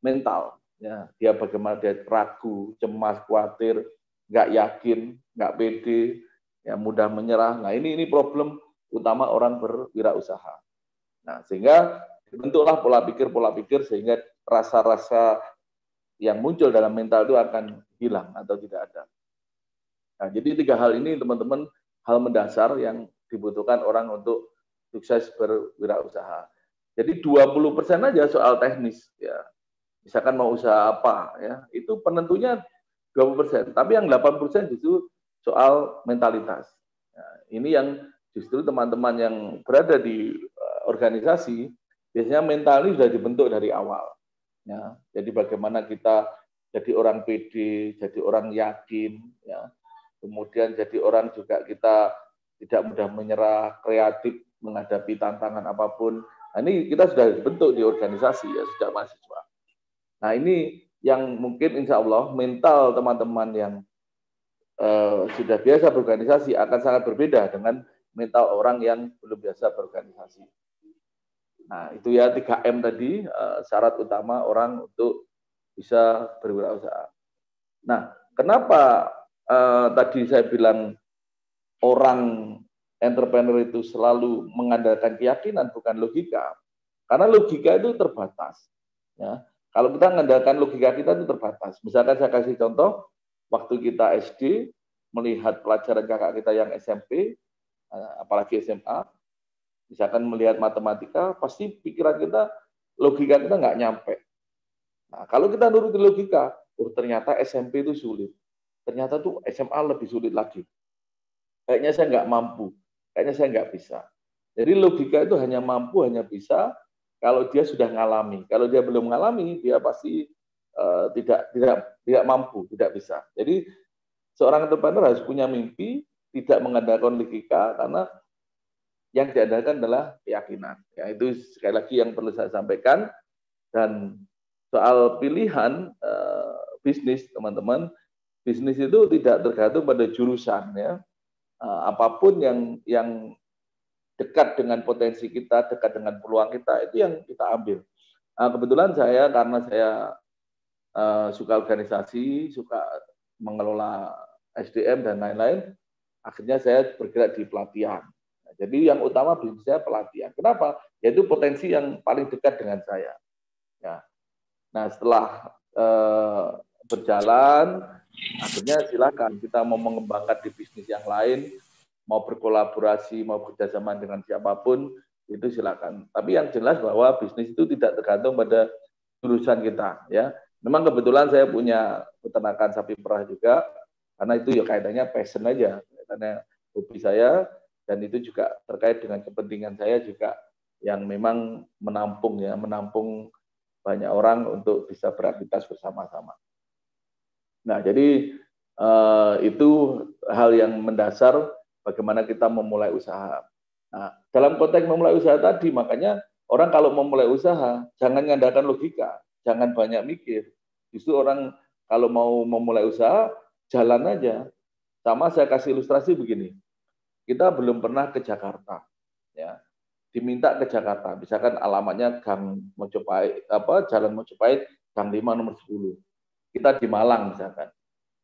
[SPEAKER 5] mental. Ya, dia bagaimana dia ragu, cemas, khawatir, nggak yakin, nggak pede, ya, mudah menyerah. Nah, ini problem utama orang berwirausaha. Nah, sehingga dibentuklah pola pikir sehingga rasa-rasa yang muncul dalam mental itu akan hilang atau tidak ada. Nah, jadi 3 hal ini teman-teman, hal mendasar yang dibutuhkan orang untuk sukses berwirausaha. Jadi 20% aja soal teknis ya. Misalkan mau usaha apa ya, itu penentunya 20%, tapi yang 80% justru soal mentalitas. Nah, ini yang justru teman-teman yang berada di organisasi biasanya mental ini sudah dibentuk dari awal. Ya, jadi bagaimana kita jadi orang pede, jadi orang yakin, ya. Kemudian jadi orang juga kita tidak mudah menyerah, kreatif menghadapi tantangan apapun. Nah, ini kita sudah dibentuk di organisasi ya sejak mahasiswa. Nah, ini yang mungkin insya Allah mental teman-teman yang sudah biasa berorganisasi akan sangat berbeda dengan mental orang yang belum biasa berorganisasi. Nah, itu ya 3M tadi, syarat utama orang untuk bisa berwirausaha. Nah, kenapa tadi saya bilang orang entrepreneur itu selalu mengandalkan keyakinan bukan logika? Karena logika itu terbatas. Ya. Kalau kita mengandalkan logika kita itu terbatas. Misalkan saya kasih contoh, waktu kita SD, melihat pelajaran kakak kita yang SMP, apalagi SMA, misalkan melihat matematika, pasti pikiran kita, logika kita nggak nyampe. Nah, kalau kita nuruti logika, ternyata SMP itu sulit. Ternyata tuh SMA lebih sulit lagi. Kayaknya saya nggak mampu, kayaknya saya nggak bisa. Jadi logika itu hanya mampu, hanya bisa kalau dia sudah ngalami. Kalau dia belum ngalami, dia pasti tidak mampu, tidak bisa. Jadi seorang entrepreneur harus punya mimpi, tidak mengandalkan logika, karena yang diandalkan adalah keyakinan. Ya, itu sekali lagi yang perlu saya sampaikan. Dan soal pilihan bisnis, teman-teman, bisnis itu tidak tergantung pada jurusan, ya. Apapun yang dekat dengan potensi kita, dekat dengan peluang kita, itu yang kita ambil. Kebetulan saya, karena saya suka organisasi, suka mengelola SDM dan lain-lain, akhirnya saya bergerak di pelatihan. Nah, jadi yang utama bisnis saya pelatihan. Kenapa? Yaitu potensi yang paling dekat dengan saya. Ya. Nah, setelah berjalan, akhirnya silakan kita mau mengembangkan di bisnis yang lain, mau berkolaborasi, mau bekerjasama dengan siapapun, itu silakan. Tapi yang jelas bahwa bisnis itu tidak tergantung pada jurusan kita, ya. Memang kebetulan saya punya peternakan sapi perah juga, karena itu ya kaitannya passion aja, kaitannya hobi saya, dan itu juga terkait dengan kepentingan saya juga yang memang menampung banyak orang untuk bisa beraktivitas bersama-sama. Nah, jadi itu hal yang mendasar bagaimana kita memulai usaha. Nah, dalam konteks memulai usaha tadi, makanya orang kalau memulai usaha, jangan mengandalkan logika, jangan banyak mikir. Justru orang kalau mau memulai usaha, jalan aja. Sama saya kasih ilustrasi begini, kita belum pernah ke Jakarta, ya. Diminta ke Jakarta, misalkan alamatnya Gang Mojopahit, Jalan Mojopahit, Gang 5 nomor 10. Kita di Malang misalkan.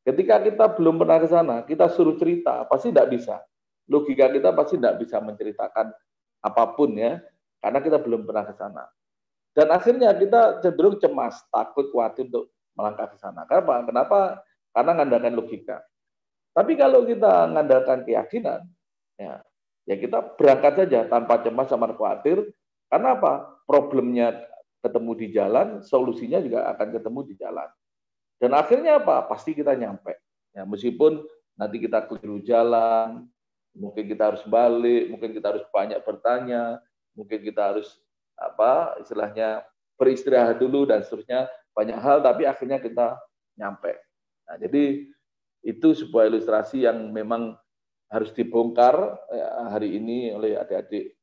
[SPEAKER 5] Ketika kita belum pernah ke sana, kita suruh cerita, pasti tidak bisa. Logika kita pasti tidak bisa menceritakan apapun, ya, karena kita belum pernah ke sana. Dan akhirnya kita cenderung cemas, takut, khawatir untuk melangkah ke sana. Kenapa? Karena mengandalkan logika. Tapi kalau kita mengandalkan keyakinan, ya kita berangkat saja tanpa cemas sama khawatir. Karena apa? Problemnya ketemu di jalan, solusinya juga akan ketemu di jalan. Dan akhirnya apa? Pasti kita nyampe. Ya, meskipun nanti kita keliru jalan, mungkin kita harus balik, mungkin kita harus banyak bertanya, mungkin kita harus istilahnya beristirahat dulu dan seterusnya, banyak hal, tapi akhirnya kita nyampe. Nah, jadi itu sebuah ilustrasi yang memang harus dibongkar hari ini oleh adik-adik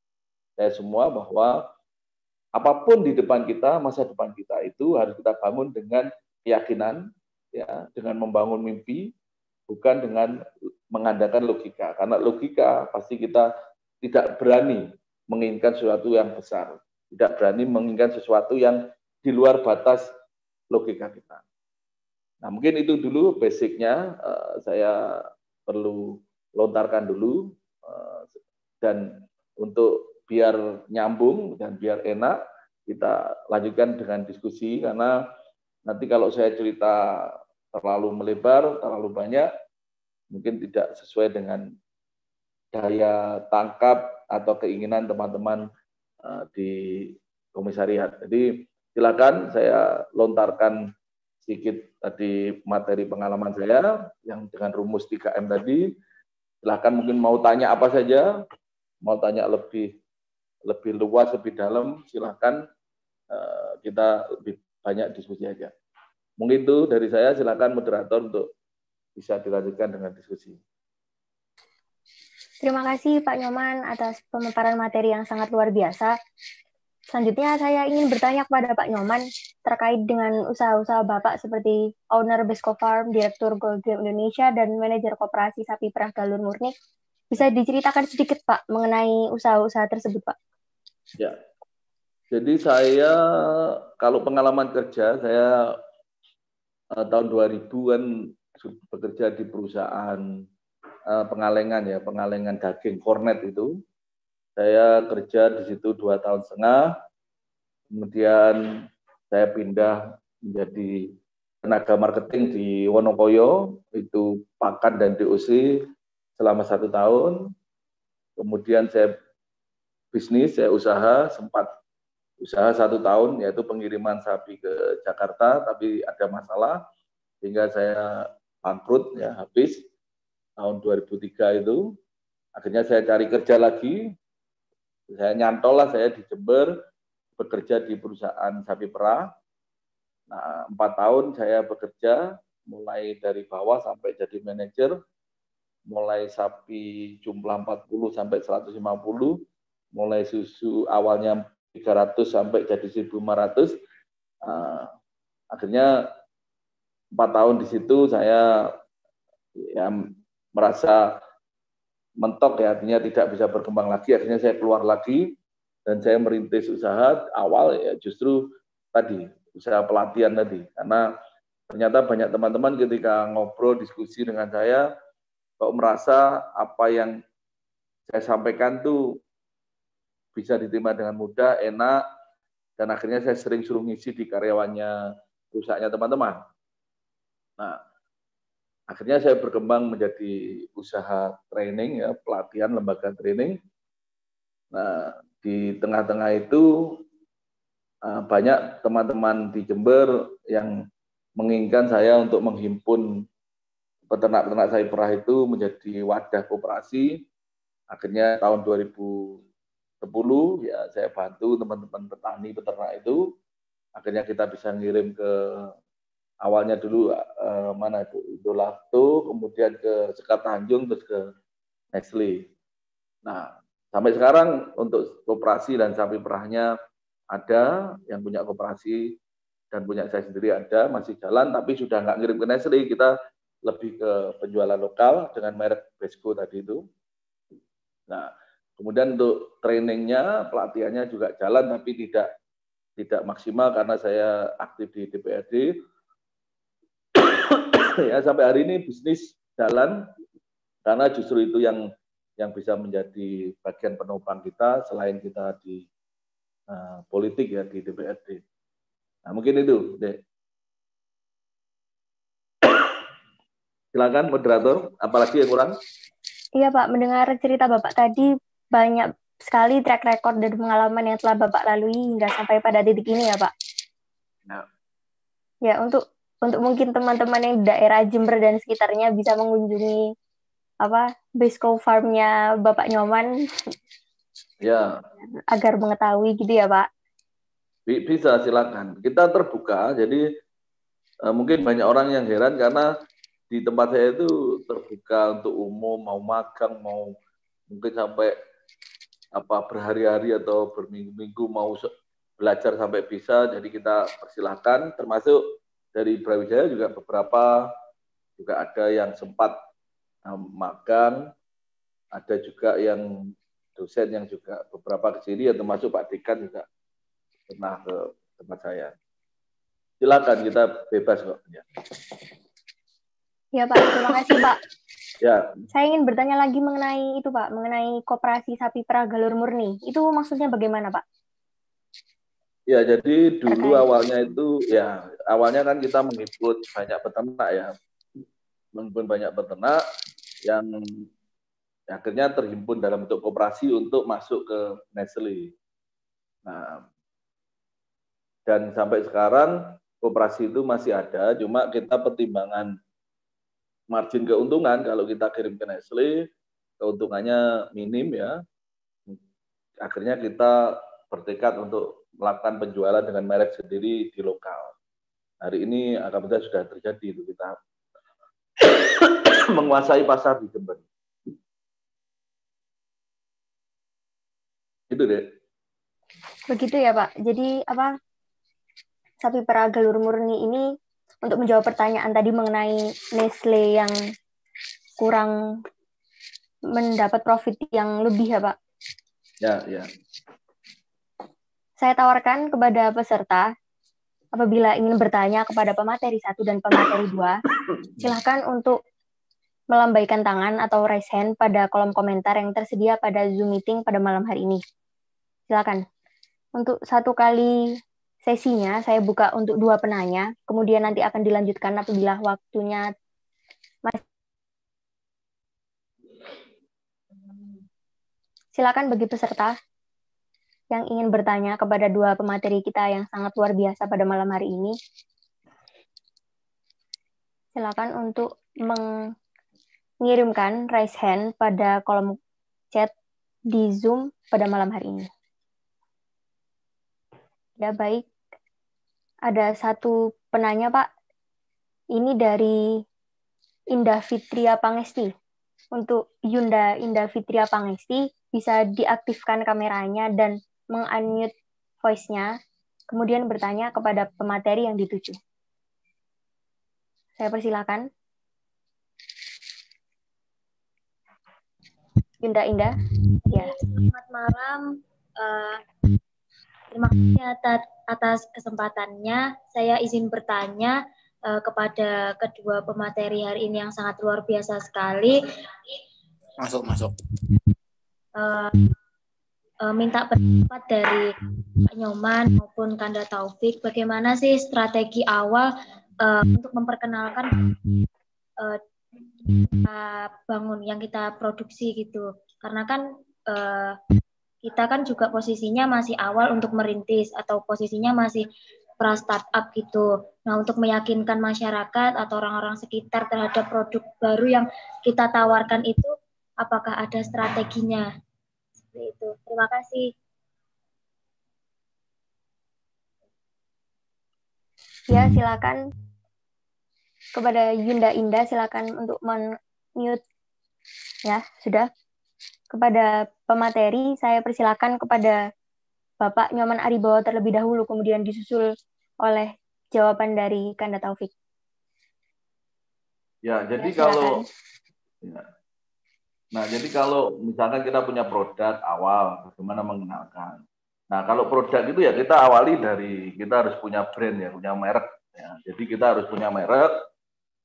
[SPEAKER 5] saya semua, bahwa apapun di depan kita, masa depan kita itu harus kita bangun dengan keyakinan, ya, dengan membangun mimpi, bukan dengan mengandalkan logika. Karena logika pasti kita tidak berani menginginkan sesuatu yang besar, tidak berani menginginkan sesuatu yang di luar batas logika kita. Nah, mungkin itu dulu basicnya saya perlu lontarkan dulu, dan untuk biar nyambung dan biar enak, kita lanjutkan dengan diskusi, karena nanti kalau saya cerita terlalu melebar, terlalu banyak, mungkin tidak sesuai dengan daya tangkap atau keinginan teman-teman di komisariat. Jadi silakan saya lontarkan sedikit tadi materi pengalaman saya yang dengan rumus 3M tadi. Silakan mungkin mau tanya apa saja, mau tanya lebih luas, lebih dalam, silakan kita lebih banyak diskusi aja. Mungkin itu dari saya, silakan moderator untuk bisa dilanjutkan dengan diskusi.
[SPEAKER 1] Terima kasih Pak Nyoman atas pemaparan materi yang sangat luar biasa. Selanjutnya saya ingin bertanya kepada Pak Nyoman terkait dengan usaha-usaha Bapak seperti owner Besko Farm, Direktur Gold Game Indonesia, dan manajer koperasi sapi perah Galur Murni. Bisa diceritakan sedikit Pak mengenai usaha-usaha tersebut Pak?
[SPEAKER 5] Ya, jadi saya kalau pengalaman kerja, saya tahun 2000 kan bekerja di perusahaan pengalengan daging Kornet itu. Saya kerja di situ 2,5 tahun. Kemudian saya pindah menjadi tenaga marketing di Wonokoyo, itu pakan dan DOC selama 1 tahun. Kemudian saya bisnis, saya sempat usaha 1 tahun, yaitu pengiriman sapi ke Jakarta, tapi ada masalah sehingga saya bangkrut, ya habis tahun 2003 itu. Akhirnya saya cari kerja lagi. Saya nyantol lah, saya di Jember, bekerja di perusahaan sapi perah. Nah, 4 tahun saya bekerja, mulai dari bawah sampai jadi manajer, mulai sapi jumlah 40 sampai 150, mulai susu awalnya 300 sampai jadi 1.500. Akhirnya 4 tahun di situ saya ya merasa mentok, ya, artinya tidak bisa berkembang lagi. Akhirnya saya keluar lagi dan saya merintis usaha awal, ya justru tadi usaha pelatihan tadi, karena ternyata banyak teman-teman ketika ngobrol diskusi dengan saya kok merasa apa yang saya sampaikan tuh bisa diterima dengan mudah, enak, dan akhirnya saya sering suruh ngisi di karyawannya perusahaannya teman-teman. Nah, akhirnya saya berkembang menjadi usaha training, ya, pelatihan, lembaga training. Nah, di tengah-tengah itu banyak teman-teman di Jember yang menginginkan saya untuk menghimpun peternak-peternak sapi perah itu menjadi wadah koperasi. Akhirnya tahun 2010 ya saya bantu teman-teman petani peternak itu. Akhirnya kita bisa ngirim ke awalnya dulu mana itu Indolacto, kemudian ke Sekar Tanjung, terus ke Nestle. Nah, sampai sekarang untuk koperasi dan sapi perahnya ada, yang punya koperasi dan punya saya sendiri ada, masih jalan, tapi sudah nggak ngirim ke Nestle, kita lebih ke penjualan lokal dengan merek Besko tadi itu. Nah, kemudian untuk trainingnya, pelatihannya juga jalan, tapi tidak maksimal karena saya aktif di DPRD. Ya, sampai hari ini bisnis jalan karena justru itu yang bisa menjadi bagian penopang kita selain kita di politik, ya, di DPRD. Nah, mungkin itu, Dek. Silakan moderator, apalagi yang kurang?
[SPEAKER 1] Iya Pak, mendengar cerita Bapak tadi banyak sekali track record dan pengalaman yang telah Bapak lalui hingga sampai pada titik ini ya Pak.
[SPEAKER 5] Nah.
[SPEAKER 1] Ya, untuk mungkin teman-teman yang di daerah Jember dan sekitarnya bisa mengunjungi Besko Farm-nya Bapak Nyoman. Ya. Agar mengetahui gitu ya Pak.
[SPEAKER 5] Bisa, silakan. Kita terbuka, jadi mungkin banyak orang yang heran karena di tempat saya itu terbuka untuk umum, mau magang, mau mungkin sampai berhari-hari atau berminggu-minggu mau belajar sampai bisa, jadi kita persilahkan, termasuk dari Brawijaya juga beberapa juga ada yang sempat magang, ada juga yang dosen yang juga beberapa ke sini, ya termasuk Pak Dekan juga pernah ke tempat saya. Silakan, kita bebas kok.
[SPEAKER 1] Ya Pak, terima kasih Pak.
[SPEAKER 5] Ya.
[SPEAKER 1] Saya ingin bertanya lagi mengenai itu Pak, mengenai koperasi sapi perah Galur Murni. Itu maksudnya bagaimana Pak?
[SPEAKER 5] Ya, jadi dulu
[SPEAKER 1] terkait.
[SPEAKER 5] awalnya kan kita mengikut banyak peternak ya. Menghimpun banyak peternak yang akhirnya terhimpun dalam bentuk koperasi untuk masuk ke Nestle. Nah, dan sampai sekarang koperasi itu masih ada, cuma kita pertimbangan margin keuntungan kalau kita kirim ke Nestle, keuntungannya minim ya. Akhirnya kita bertekad untuk melakukan penjualan dengan merek sendiri di lokal. Hari ini alhamdulillah sudah terjadi itu, kita menguasai pasar di Jember. Itu deh.
[SPEAKER 1] Begitu ya Pak. Jadi sapi perah galur murni ini untuk menjawab pertanyaan tadi mengenai Nestle yang kurang mendapat profit yang lebih ya Pak.
[SPEAKER 5] Ya.
[SPEAKER 1] Saya tawarkan kepada peserta, apabila ingin bertanya kepada pemateri 1 dan pemateri 2, silahkan untuk melambaikan tangan atau raise hand pada kolom komentar yang tersedia pada Zoom meeting pada malam hari ini. Silakan. Untuk 1 kali sesinya, saya buka untuk 2 penanya, kemudian nanti akan dilanjutkan apabila waktunya masih. Silakan bagi peserta yang ingin bertanya kepada 2 pemateri kita yang sangat luar biasa pada malam hari ini. Silakan untuk mengirimkan raise hand pada kolom chat di Zoom pada malam hari ini. Ya, baik. Ada 1 penanya, Pak. Ini dari Indah Fitria Pangesti. Untuk Yunda Indah Fitria Pangesti, bisa diaktifkan kameranya dan meng-unmute voice-nya, kemudian bertanya kepada pemateri yang dituju. Saya persilakan. Yunda Indah. Ya.
[SPEAKER 6] Selamat malam. Terima kasih atas kesempatannya. Saya izin bertanya kepada kedua pemateri hari ini yang sangat luar biasa sekali.
[SPEAKER 7] Masuk.
[SPEAKER 6] Minta pendapat dari Pak Nyoman maupun Kanda Taufik, bagaimana sih strategi awal untuk memperkenalkan bangun yang kita produksi gitu, karena kan kita kan juga posisinya masih awal untuk merintis atau posisinya masih pra startup gitu. Nah, untuk meyakinkan masyarakat atau orang-orang sekitar terhadap produk baru yang kita tawarkan itu, apakah ada strateginya? Seperti itu. Terima kasih.
[SPEAKER 1] Ya, silakan kepada Yunda Indah, silakan untuk mute. Ya, sudah. Kepada pemateri, saya persilakan kepada Bapak Nyoman Aribowo terlebih dahulu, kemudian disusul oleh jawaban dari Kanda Taufik.
[SPEAKER 5] Ya, jadi
[SPEAKER 1] ya,
[SPEAKER 5] jadi kalau misalkan kita punya produk awal, bagaimana mengenalkan. Nah, kalau produk itu ya kita awali dari kita harus punya brand ya, punya merek. Ya. Jadi kita harus punya merek,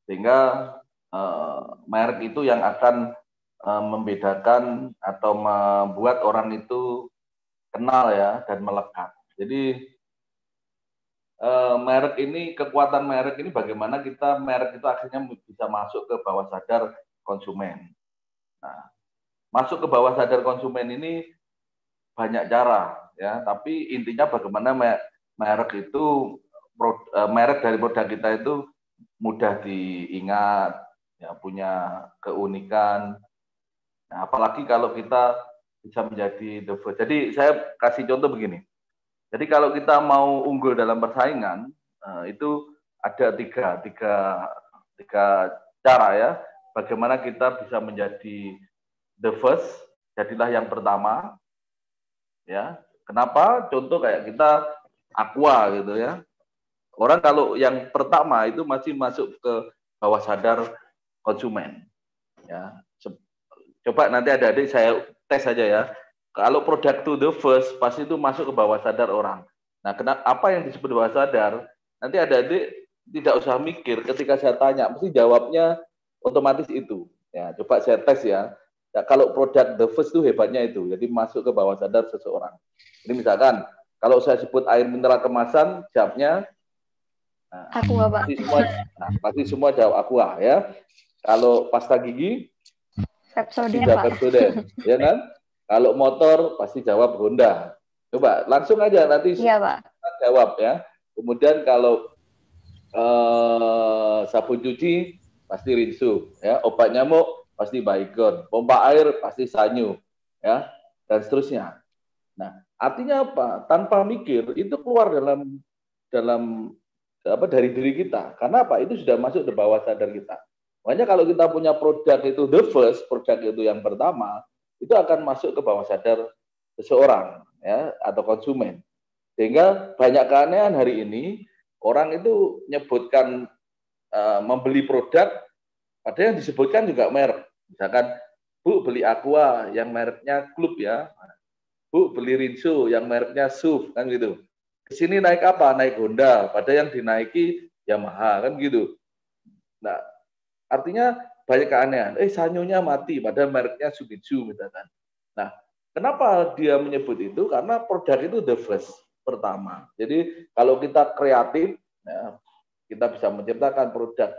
[SPEAKER 5] sehingga merek itu yang akan membedakan atau membuat orang itu kenal ya dan melekat. Jadi merek ini, kekuatan merek ini bagaimana kita merek itu akhirnya bisa masuk ke bawah sadar konsumen. Nah, masuk ke bawah sadar konsumen ini banyak cara ya, tapi intinya bagaimana merek itu merek dari produk kita itu mudah diingat, ya, punya keunikan. Nah, apalagi kalau kita bisa menjadi the first. Jadi saya kasih contoh begini. Jadi kalau kita mau unggul dalam persaingan, itu ada tiga cara ya. Bagaimana kita bisa menjadi the first, jadilah yang pertama. Ya, kenapa? Contoh kayak kita Aqua gitu ya. Orang kalau yang pertama itu masih masuk ke bawah sadar konsumen. Ya, coba nanti adik-adik saya tes saja ya. Kalau produk to the first, pasti itu masuk ke bawah sadar orang. Nah, apa yang disebut bawah sadar? Nanti adik-adik tidak usah mikir ketika saya tanya, mesti jawabnya otomatis itu. Ya, coba saya tes ya. Ya, kalau produk the first itu hebatnya itu, jadi masuk ke bawah sadar seseorang. Ini misalkan Kalau saya sebut air mineral kemasan, jawabnya
[SPEAKER 1] Aqua, Pak.
[SPEAKER 5] pasti semua jawab Aqua ya. Kalau pasta gigi, pasti
[SPEAKER 1] Pepsodent,
[SPEAKER 5] jawab
[SPEAKER 1] Pak.
[SPEAKER 5] Pepsodent, ya kan? Kalau motor, pasti jawab Honda. Coba langsung aja nanti
[SPEAKER 1] Iya, Pak.
[SPEAKER 5] kita jawab ya. Kemudian kalau sabun cuci, pasti Rinso, ya. Obat nyamuk, pasti Baygon. Pompa air, pasti Sanyo, ya, dan seterusnya. Nah, artinya apa? Tanpa mikir itu keluar dalam dari diri kita. Karena apa? Itu sudah masuk ke bawah sadar kita. Makanya kalau kita punya produk itu the first, produk itu yang pertama, itu akan masuk ke bawah sadar seseorang, ya, atau konsumen. Sehingga banyak keanehan hari ini orang itu menyebutkan membeli produk, ada yang disebutkan juga merek. Misalkan, Bu beli Aqua yang mereknya Club ya. Bu, beli Rinso yang mereknya SUV, kan gitu. Di sini naik apa? Naik Honda, padahal yang dinaiki Yamaha, kan gitu. Nah, artinya banyak keanehan. Sanyonya mati, padahal mereknya Subizu, misalkan. Nah, kenapa dia menyebut itu? Karena produk itu the first, pertama. Jadi, kalau kita kreatif, ya, kita bisa menciptakan produk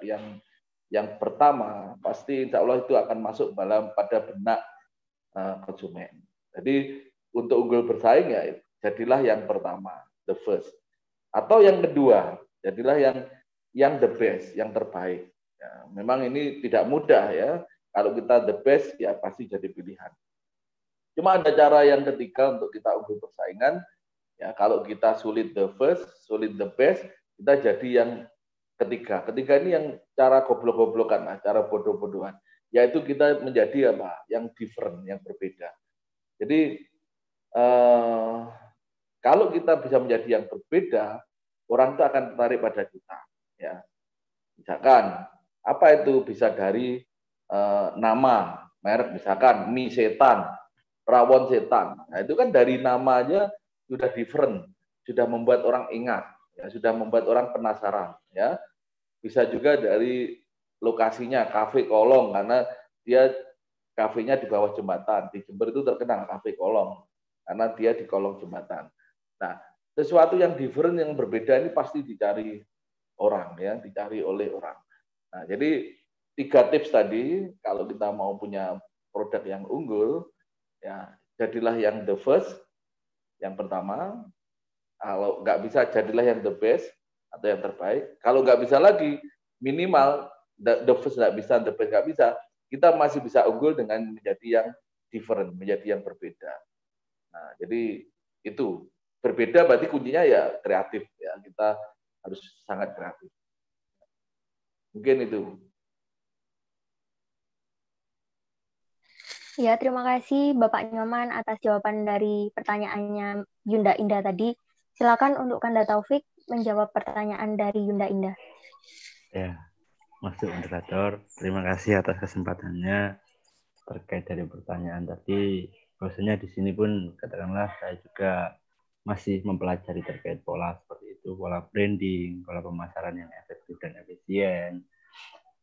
[SPEAKER 5] yang pertama, pasti insya Allah itu akan masuk pada benak konsumen. Jadi, untuk unggul bersaing ya jadilah yang pertama, the first. Atau yang kedua, jadilah yang the best, yang terbaik. Ya, memang ini tidak mudah ya. Kalau kita the best ya pasti jadi pilihan. Cuma ada cara yang ketiga untuk kita unggul persaingan. Ya, kalau kita sulit the first, sulit the best, kita jadi yang ketiga. Ketiga ini yang cara goblok-goblokan, cara bodoh-bodohan. Yaitu kita menjadi apa? Yang different, yang berbeda. Jadi kalau kita bisa menjadi yang berbeda, orang itu akan tertarik pada kita. Ya, misalkan apa itu bisa dari nama merek, misalkan mie setan, rawon setan. Nah itu kan dari namanya sudah different, sudah membuat orang ingat, ya, sudah membuat orang penasaran. Ya, bisa juga dari lokasinya, kafe kolong, karena dia kafenya di bawah jembatan. Di Jember itu terkenal kafe kolong, karena dia di kolong jembatan. Nah, sesuatu yang different, yang berbeda ini pasti dicari orang, ya, dicari oleh orang. Nah, jadi 3 tips tadi, kalau kita mau punya produk yang unggul, ya jadilah yang the first, yang pertama. Kalau nggak bisa, jadilah yang the best atau yang terbaik. Kalau nggak bisa lagi, minimal the first nggak bisa, the best nggak bisa, kita masih bisa unggul dengan menjadi yang different, menjadi yang berbeda. Nah, jadi itu berbeda berarti kuncinya ya kreatif, ya, kita harus sangat kreatif. Mungkin itu.
[SPEAKER 1] Ya, terima kasih Bapak Nyoman atas jawaban dari pertanyaannya Yunda Indah tadi. Silakan untuk Kanda Taufik menjawab pertanyaan dari Yunda Indah.
[SPEAKER 2] Ya, Mas moderator, terima kasih atas kesempatannya terkait dari pertanyaan tadi. Bahwasanya di sini pun katakanlah saya juga masih mempelajari terkait pola seperti itu, pola branding, pola pemasaran yang efektif dan efisien.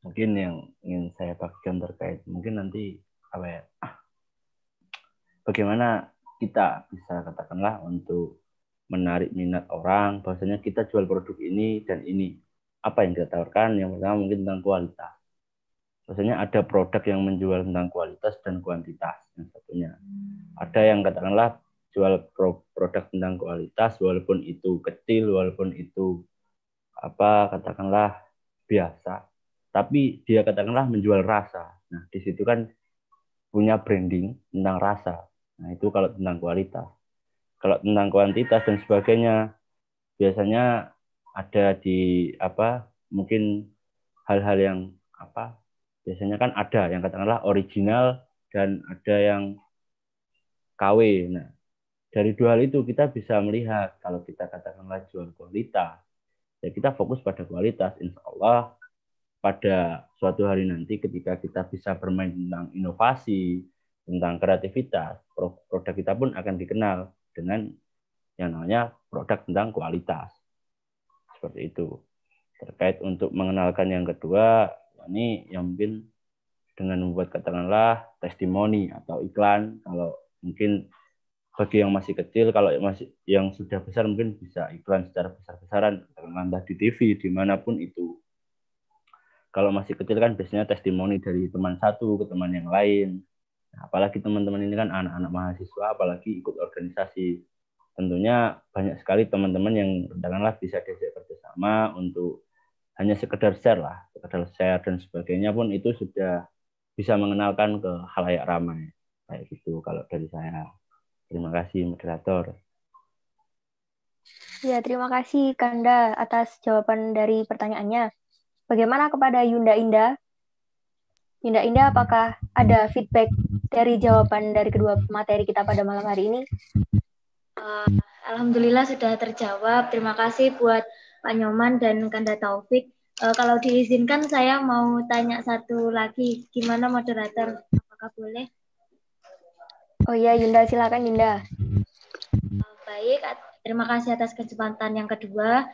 [SPEAKER 2] Mungkin yang ingin saya bagikan terkait mungkin nanti apa ya? Bagaimana kita bisa katakanlah untuk menarik minat orang, bahwasanya kita jual produk ini dan ini. Apa yang kita tawarkan? Yang pertama mungkin tentang kualitas. Biasanya ada produk yang menjual tentang kualitas dan kuantitas. Yang satunya ada yang katakanlah jual produk tentang kualitas, walaupun itu kecil, walaupun itu apa katakanlah biasa, tapi dia katakanlah menjual rasa. Nah di situ kan punya branding tentang rasa. Nah itu kalau tentang kualitas. Kalau tentang kuantitas dan sebagainya, biasanya ada di apa mungkin hal-hal yang apa biasanya kan ada yang katakanlah original dan ada yang KW. Nah, dari 2 hal itu kita bisa melihat kalau kita katakanlah jual kualitas, ya kita fokus pada kualitas. Insya Allah pada suatu hari nanti ketika kita bisa bermain tentang inovasi, tentang kreativitas, produk kita pun akan dikenal dengan yang namanya produk tentang kualitas. Seperti itu. Terkait untuk mengenalkan yang kedua, ini yang mungkin dengan membuat katakanlah testimoni atau iklan, kalau mungkin bagi yang masih kecil, kalau yang sudah besar mungkin bisa iklan secara besar-besaran, entah di TV, dimanapun itu. Kalau masih kecil kan biasanya testimoni dari teman satu ke teman yang lain. Nah, apalagi teman-teman ini kan anak-anak mahasiswa, apalagi ikut organisasi. Tentunya banyak sekali teman-teman yang katakanlah bisa diajak kerjasama untuk hanya sekedar share dan sebagainya pun itu sudah bisa mengenalkan ke khalayak ramai. Kayak gitu kalau dari saya. Terima kasih, moderator.
[SPEAKER 1] Ya, terima kasih Kanda atas jawaban dari pertanyaannya. Bagaimana kepada Yunda Indah? Yunda Indah, apakah ada feedback dari jawaban dari kedua materi kita pada malam hari ini?
[SPEAKER 6] Alhamdulillah sudah terjawab. Terima kasih buat Pak Nyoman dan Kanda Taufik. Kalau diizinkan saya mau tanya satu lagi. Gimana moderator? Apakah boleh?
[SPEAKER 1] Oh iya, Yunda, silakan Yunda.
[SPEAKER 6] Baik, terima kasih atas kesempatan yang kedua.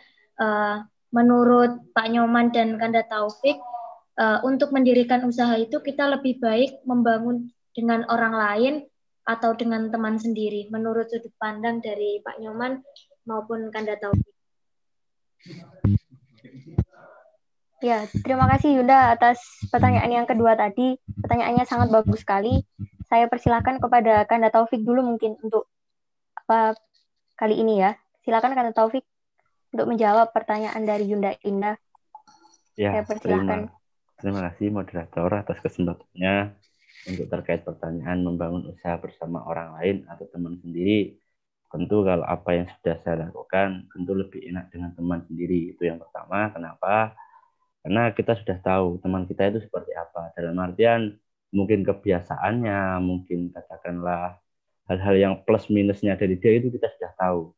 [SPEAKER 6] Menurut Pak Nyoman dan Kanda Taufik, untuk mendirikan usaha itu kita lebih baik membangun dengan orang lain atau dengan teman sendiri, menurut sudut pandang dari Pak Nyoman maupun Kanda Taufik.
[SPEAKER 1] Ya, terima kasih Yunda atas pertanyaan yang kedua tadi. Pertanyaannya sangat bagus sekali. Saya persilakan kepada Kanda Taufik dulu mungkin untuk apa kali ini ya. Silakan Kanda Taufik untuk menjawab pertanyaan dari Yunda Indah.
[SPEAKER 2] Ya,
[SPEAKER 1] saya persilakan.
[SPEAKER 2] Terima kasih moderator atas kesempatannya untuk terkait pertanyaan membangun usaha bersama orang lain atau teman sendiri. Tentu kalau apa yang sudah saya lakukan tentu lebih enak dengan teman sendiri. Itu yang pertama. Kenapa? Karena kita sudah tahu teman kita itu seperti apa. Dalam artian mungkin kebiasaannya, mungkin katakanlah hal-hal yang plus minusnya dari dia itu kita sudah tahu.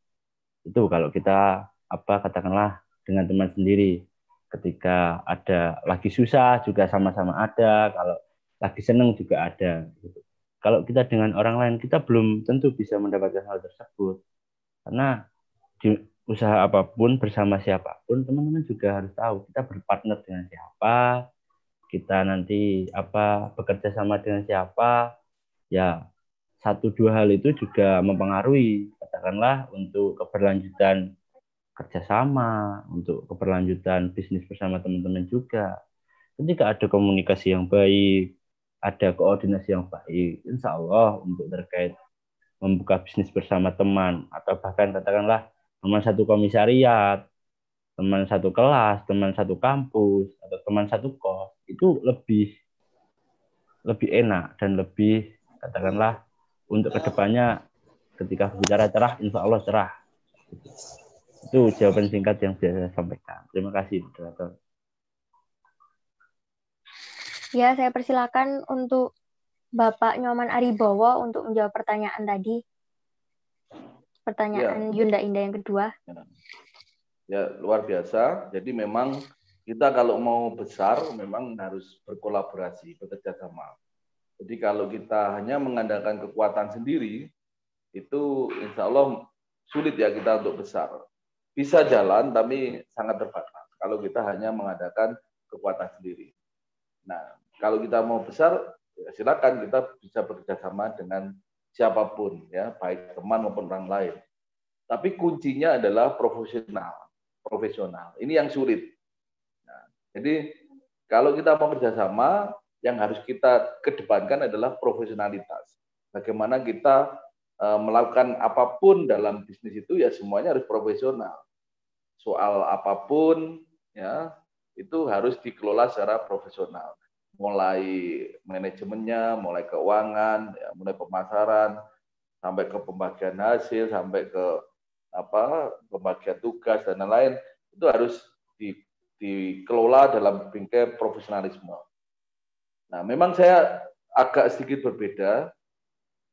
[SPEAKER 2] Itu kalau kita katakanlah dengan teman sendiri. Ketika ada lagi susah juga sama-sama ada, kalau lagi senang juga ada. Kalau kita dengan orang lain kita belum tentu bisa mendapatkan hal tersebut. Karena di usaha apapun bersama siapapun teman-teman juga harus tahu kita berpartner dengan siapa, kita nanti bekerja sama dengan siapa. Ya, 1-2 hal itu juga mempengaruhi katakanlah untuk keberlanjutan kerjasama, untuk keberlanjutan bisnis bersama teman-teman juga. Ketika ada komunikasi yang baik, ada koordinasi yang baik, insya Allah untuk terkait membuka bisnis bersama teman atau bahkan katakanlah teman satu komisariat, teman satu kelas, teman satu kampus, atau teman satu kos, itu lebih enak dan lebih katakanlah untuk kedepannya ketika bicara cerah, insya Allah cerah. Itu jawaban singkat yang bisa saya sampaikan. Terima kasih, moderator.
[SPEAKER 1] Ya, saya persilakan untuk Bapak Nyoman Aribowo untuk menjawab pertanyaan tadi. Pertanyaan Yunda Indah yang kedua.
[SPEAKER 5] Ya, luar biasa. Jadi memang kita kalau mau besar memang harus berkolaborasi, bekerja sama. Jadi kalau kita hanya mengandalkan kekuatan sendiri, itu insya Allah sulit ya kita untuk besar. Bisa jalan, tapi sangat terbatas kalau kita hanya mengadakan kekuatan sendiri. Nah, kalau kita mau besar, ya silakan kita bisa bekerja sama dengan siapapun, ya, baik teman maupun orang lain. Tapi kuncinya adalah profesional. Ini yang sulit. Nah, jadi kalau kita mau kerjasama, yang harus kita kedepankan adalah profesionalitas. Bagaimana kita melakukan apapun dalam bisnis itu ya semuanya harus profesional. Soal apapun ya itu harus dikelola secara profesional. Mulai manajemennya, mulai keuangan, ya, mulai pemasaran, sampai ke pembagian hasil, sampai ke pembagian tugas dan lain-lain itu harus dikelola dalam bingkai profesionalisme. Nah, memang saya agak sedikit berbeda.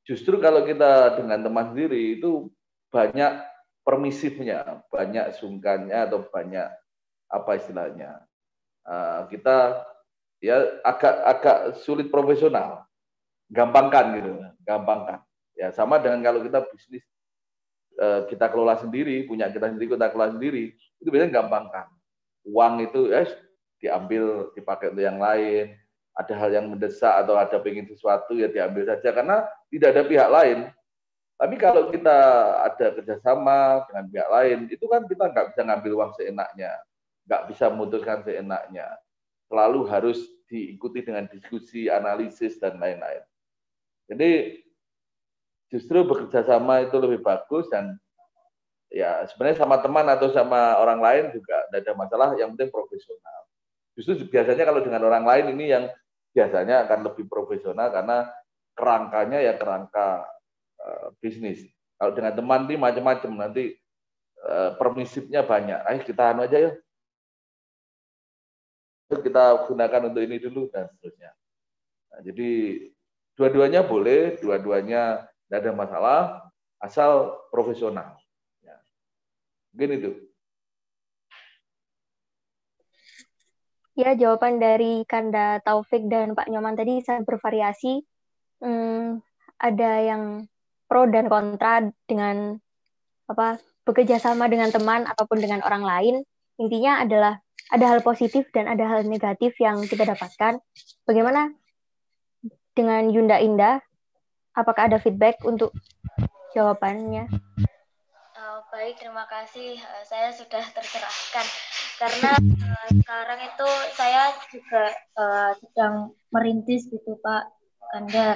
[SPEAKER 5] Justru kalau kita dengan teman sendiri itu banyak permisifnya, banyak sungkannya atau banyak istilahnya. Kita ya agak sulit profesional, gampangkan. Ya sama dengan kalau kita bisnis kita kelola sendiri, punya kita sendiri, kita kelola sendiri, itu biasanya gampangkan. Uang itu diambil, dipakai untuk yang lain. Ada hal yang mendesak atau ada pengen sesuatu ya diambil saja karena tidak ada pihak lain. Tapi kalau kita ada kerjasama dengan pihak lain, itu kan kita nggak bisa ngambil uang seenaknya, nggak bisa memutuskan seenaknya. Selalu harus diikuti dengan diskusi, analisis, dan lain-lain. Jadi justru bekerja sama itu lebih bagus, dan ya sebenarnya sama teman atau sama orang lain juga tidak ada masalah, yang penting profesional. Justru biasanya kalau dengan orang lain ini yang biasanya akan lebih profesional karena kerangkanya ya kerangka bisnis. Kalau dengan teman ini macam-macam, nanti permisifnya banyak. Ayo kita anu aja ya. Kita gunakan untuk ini dulu dan seterusnya. Nah, jadi dua-duanya boleh, dua-duanya tidak ada masalah, asal profesional. Ya. Mungkin itu.
[SPEAKER 1] Ya, jawaban dari Kanda Taufik dan Pak Nyoman tadi sangat bervariasi. Ada yang pro dan kontra dengan bekerja sama dengan teman ataupun dengan orang lain. Intinya adalah ada hal positif dan ada hal negatif yang kita dapatkan. Bagaimana dengan Yunda Indah? Apakah ada feedback untuk jawabannya?
[SPEAKER 6] Baik, terima kasih. Saya sudah tercerahkan karena sekarang itu saya juga sedang merintis gitu Pak Kanda,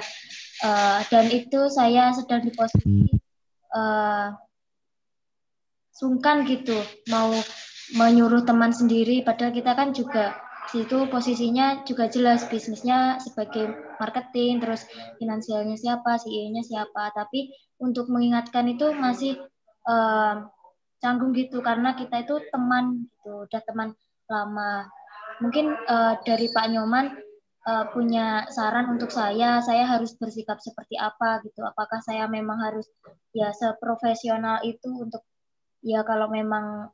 [SPEAKER 6] dan itu saya sedang di posisi sungkan gitu mau menyuruh teman sendiri, padahal kita kan juga situ posisinya juga jelas bisnisnya sebagai marketing, terus finansialnya siapa, CEO-nya siapa, tapi untuk mengingatkan itu masih canggung gitu karena kita itu teman gitu, udah teman lama. Mungkin dari Pak Nyoman punya saran untuk saya harus bersikap seperti apa gitu, apakah saya memang harus ya seprofesional itu untuk ya kalau memang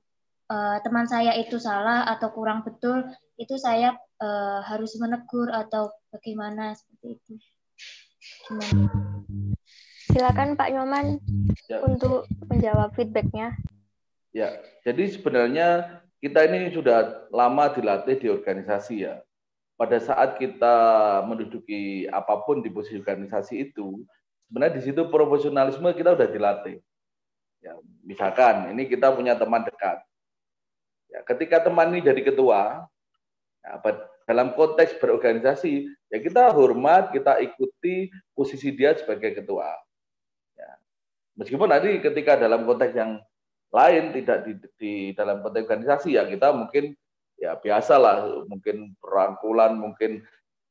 [SPEAKER 6] teman saya itu salah atau kurang betul, itu saya harus menegur atau bagaimana seperti itu. Gimana?
[SPEAKER 1] Silakan Pak Nyoman untuk menjawab feedbacknya.
[SPEAKER 5] Ya, jadi sebenarnya kita ini sudah lama dilatih di organisasi ya. Pada saat kita menduduki apapun di posisi organisasi itu, sebenarnya di situ profesionalisme kita sudah dilatih. Ya, misalkan ini kita punya teman dekat. Ya, ketika teman ini jadi ketua, ya, dalam konteks berorganisasi, ya kita hormat, kita ikuti posisi dia sebagai ketua. Ya. Meskipun nanti ketika dalam konteks yang lain, tidak di dalam konteks organisasi, ya kita mungkin ya biasalah, mungkin perangkulan, mungkin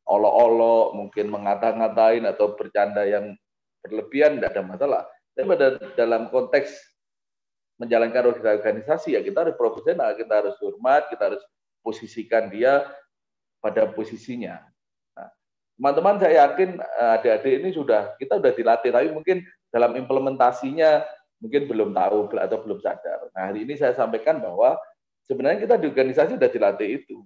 [SPEAKER 5] olok-olok, mungkin ngata-ngatain atau bercanda yang berlebihan, tidak ada masalah. Tapi pada dalam konteks menjalankan organisasi, ya kita harus profesional, kita harus hormat, kita harus posisikan dia pada posisinya. Nah, teman-teman saya yakin adik-adik ini kita sudah dilatih, tapi mungkin dalam implementasinya mungkin belum tahu atau belum sadar. Nah, hari ini saya sampaikan bahwa sebenarnya kita di organisasi sudah dilatih itu.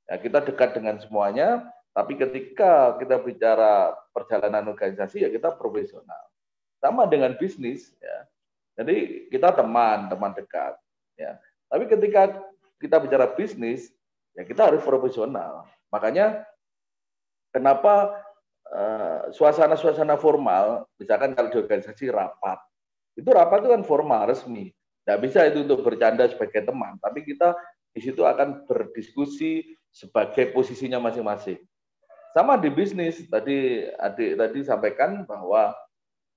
[SPEAKER 5] Ya, kita dekat dengan semuanya, tapi ketika kita bicara perjalanan organisasi, ya kita profesional. Sama dengan bisnis, ya. Jadi kita teman dekat. Ya. Tapi ketika kita bicara bisnis, ya kita harus profesional. Makanya kenapa suasana-suasana formal, misalkan kalau di organisasi rapat, itu kan formal, resmi. Tidak bisa itu untuk bercanda sebagai teman, tapi kita di situ akan berdiskusi sebagai posisinya masing-masing. Sama di bisnis, tadi adik tadi sampaikan bahwa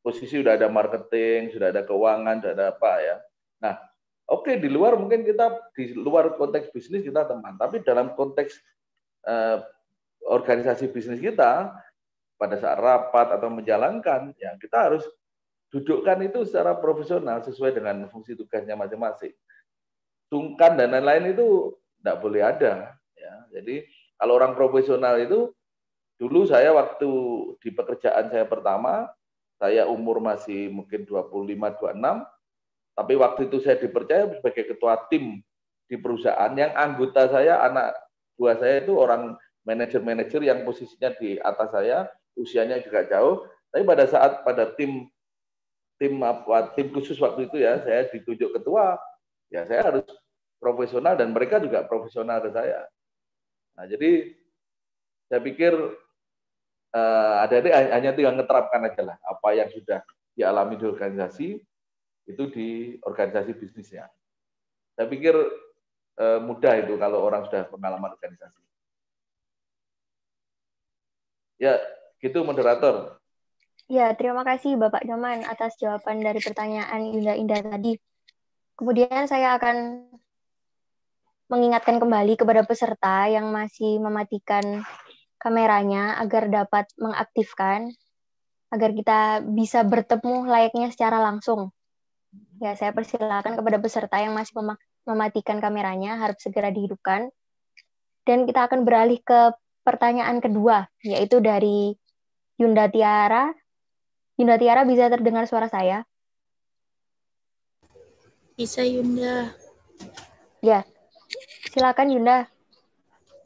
[SPEAKER 5] posisi sudah ada marketing, sudah ada keuangan, sudah ada apa ya. Nah, oke, di luar mungkin kita, di luar konteks bisnis kita teman, tapi dalam konteks organisasi bisnis kita, pada saat rapat atau menjalankan, ya kita harus dudukkan itu secara profesional sesuai dengan fungsi tugasnya masing-masing. Sungkan dan lain-lain itu tidak boleh ada. Ya. Jadi kalau orang profesional itu, dulu saya waktu di pekerjaan saya pertama, saya umur masih mungkin 25-26, tapi waktu itu saya dipercaya sebagai ketua tim di perusahaan yang anggota saya, anak buah saya itu orang manajer-manajer yang posisinya di atas saya, usianya juga jauh, tapi pada tim khusus waktu itu ya, saya ditunjuk ketua, ya saya harus profesional dan mereka juga profesional ke saya. Nah, jadi saya pikir adik-adik hanya tinggal ngeterapkan aja lah apa yang sudah dialami di organisasi, itu di organisasi bisnisnya. Saya pikir mudah itu kalau orang sudah pengalaman organisasi. Ya, gitu moderator.
[SPEAKER 1] Ya, terima kasih Bapak Nyoman atas jawaban dari pertanyaan Yunda Indah tadi. Kemudian saya akan mengingatkan kembali kepada peserta yang masih mematikan kameranya agar dapat mengaktifkan, agar kita bisa bertemu layaknya secara langsung. Ya, saya persilakan kepada peserta yang masih mematikan kameranya, harap segera dihidupkan. Dan kita akan beralih ke pertanyaan kedua, yaitu dari Yunda Tiara. Yunda Tiara, bisa terdengar suara saya?
[SPEAKER 8] Bisa, Yunda.
[SPEAKER 1] Ya, silakan Yunda.